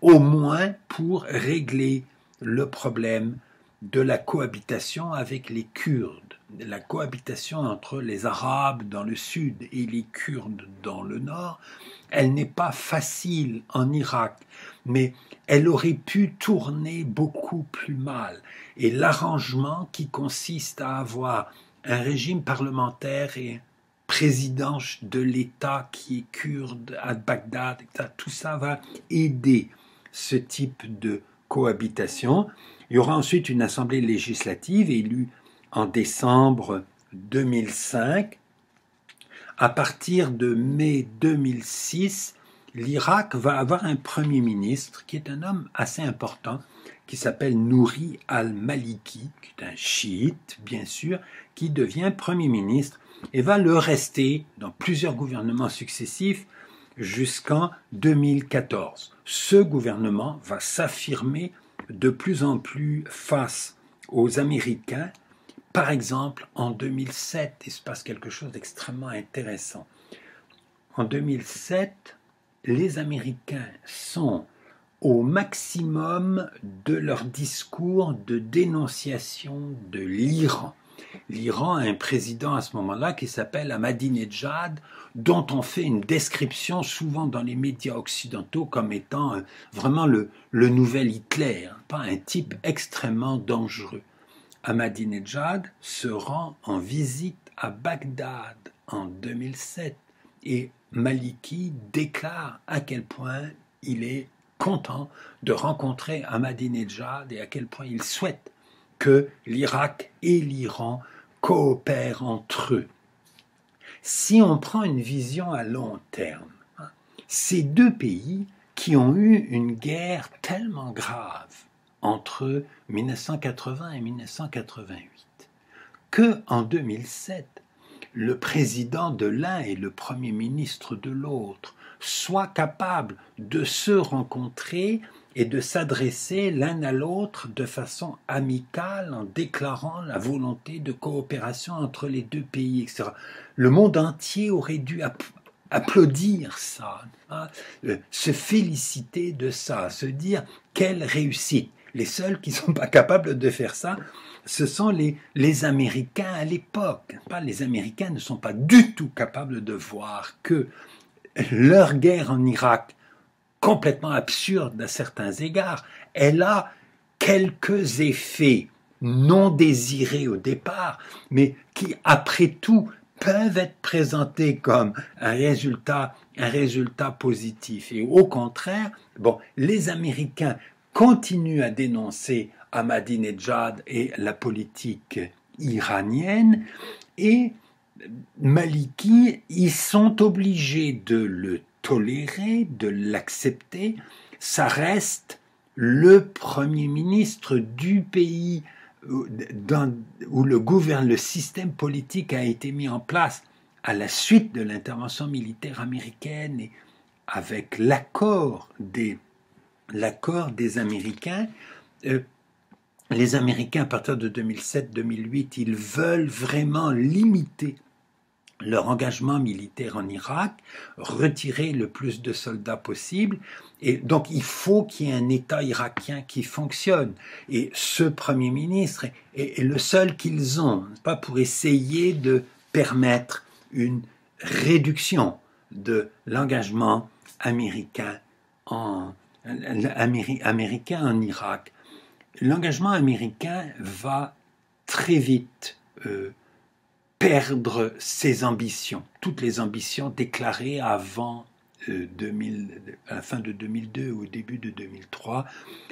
au moins pour régler le problème de la cohabitation avec les Kurdes, la cohabitation entre les Arabes dans le sud et les Kurdes dans le nord. Elle n'est pas facile en Irak, mais elle aurait pu tourner beaucoup plus mal. Et l'arrangement qui consiste à avoir un régime parlementaire et un président de l'État qui est kurde à Bagdad, tout ça va aider ce type de cohabitation. Il y aura ensuite une assemblée législative élue en décembre 2005. À partir de mai 2006, l'Irak va avoir un premier ministre qui est un homme assez important, qui s'appelle Nouri al-Maliki, qui est un chiite, bien sûr, qui devient premier ministre et va le rester dans plusieurs gouvernements successifs jusqu'en 2014. Ce gouvernement va s'affirmer de plus en plus face aux Américains. Par exemple, en 2007, il se passe quelque chose d'extrêmement intéressant. En 2007, les Américains sont au maximum de leur discours de dénonciation de l'Iran. L'Iran a un président à ce moment-là qui s'appelle Ahmadinejad, dont on fait une description souvent dans les médias occidentaux comme étant vraiment le nouvel Hitler, pas un type extrêmement dangereux. Ahmadinejad se rend en visite à Bagdad en 2007 et Maliki déclare à quel point il est content de rencontrer Ahmadinejad et à quel point il souhaite que l'Irak et l'Iran coopèrent entre eux. Si on prend une vision à long terme, ces deux pays qui ont eu une guerre tellement grave entre 1980 et 1988, que en 2007, le président de l'un et le premier ministre de l'autre soient capables de se rencontrer et de s'adresser l'un à l'autre de façon amicale en déclarant la volonté de coopération entre les deux pays, etc. Le monde entier aurait dû applaudir ça, se féliciter de ça, se dire quelle réussite. les seuls qui ne sont pas capables de faire ça, ce sont les Américains à l'époque. Les Américains ne sont pas du tout capables de voir que leur guerre en Irak, complètement absurde à certains égards, elle a quelques effets non désirés au départ, mais qui, après tout, peuvent être présentés comme un résultat positif. Et au contraire, les Américains continuent à dénoncer Ahmadinejad et la politique iranienne, et Maliki, ils sont obligés de le tolérer, de l'accepter. Ça reste le premier ministre du pays où le système politique a été mis en place à la suite de l'intervention militaire américaine et avec l'accord des Américains. Les Américains, à partir de 2007-2008, ils veulent vraiment limiter leur engagement militaire en Irak, retirer le plus de soldats possible, et donc il faut qu'il y ait un État irakien qui fonctionne. Et ce Premier ministre est le seul qu'ils ont, pas pour essayer de permettre une réduction de l'engagement américain en Irak. L'engagement américain va très vite perdre ses ambitions. Toutes les ambitions déclarées avant à la fin de 2002 ou au début de 2003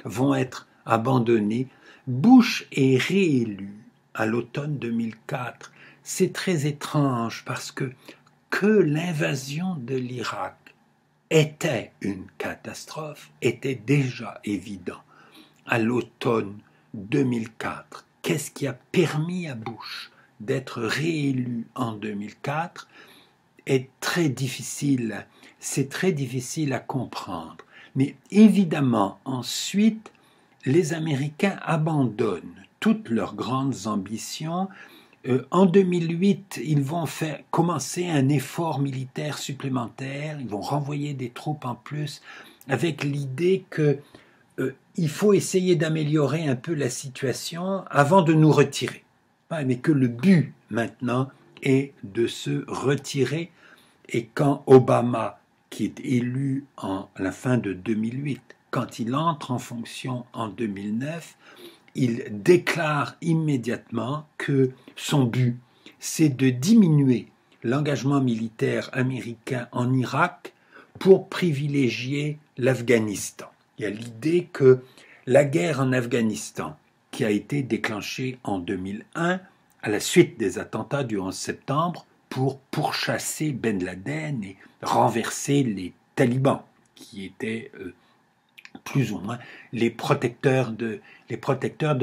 vont être abandonnées. Bush est réélu à l'automne 2004. C'est très étrange parce que l'invasion de l'Irak était une catastrophe était déjà évident. À l'automne 2004, qu'est-ce qui a permis à Bush d'être réélu en 2004 est très difficile. C'est très difficile à comprendre. Mais évidemment, ensuite, les Américains abandonnent toutes leurs grandes ambitions. En 2008, ils vont commencer un effort militaire supplémentaire. Ils vont renvoyer des troupes en plus avec l'idée que il faut essayer d'améliorer un peu la situation avant de nous retirer. Mais que le but maintenant est de se retirer. Et quand Obama, qui est élu à la fin de 2008, quand il entre en fonction en 2009, il déclare immédiatement que son but, c'est de diminuer l'engagement militaire américain en Irak pour privilégier l'Afghanistan. Il y a l'idée que la guerre en Afghanistan, qui a été déclenchée en 2001 à la suite des attentats du 11 septembre pour pourchasser Ben Laden et renverser les talibans, qui étaient plus ou moins les protecteurs de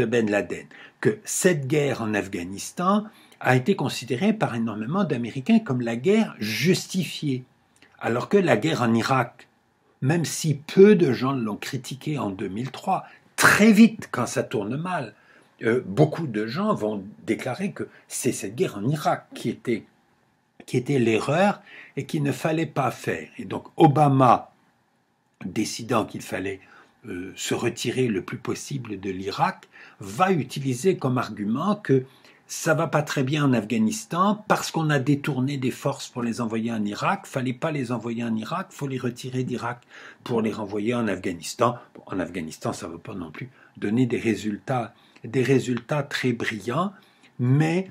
Ben Laden, que cette guerre en Afghanistan a été considérée par énormément d'Américains comme la guerre justifiée, alors que la guerre en Irak, même si peu de gens l'ont critiquée en 2003, très vite, quand ça tourne mal, beaucoup de gens vont déclarer que c'est cette guerre en Irak qui était l'erreur et qu'il ne fallait pas faire. Et donc Obama, décidant qu'il fallait se retirer le plus possible de l'Irak, va utiliser comme argument que ça va pas très bien en Afghanistan parce qu'on a détourné des forces pour les envoyer en Irak. Fallait pas les envoyer en Irak, faut les retirer d'Irak pour les renvoyer en Afghanistan. Bon, en Afghanistan, ça ne va pas non plus donner des résultats très brillants, mais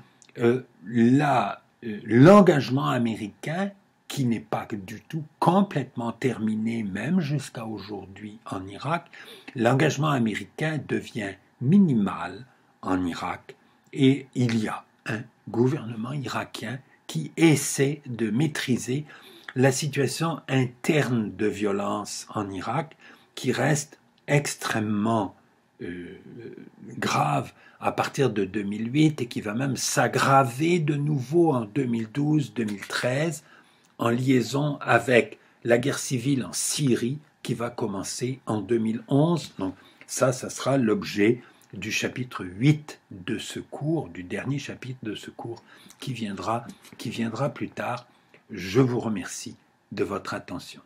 l'engagement américain, qui n'est pas du tout complètement terminé, même jusqu'à aujourd'hui en Irak, l'engagement américain devient minimal en Irak. Et il y a un gouvernement irakien qui essaie de maîtriser la situation interne de violence en Irak, qui reste extrêmement grave à partir de 2008 et qui va même s'aggraver de nouveau en 2012-2013 en liaison avec la guerre civile en Syrie qui va commencer en 2011. Donc ça sera l'objet du chapitre 8 de ce cours, du dernier chapitre de ce cours qui viendra plus tard. Je vous remercie de votre attention.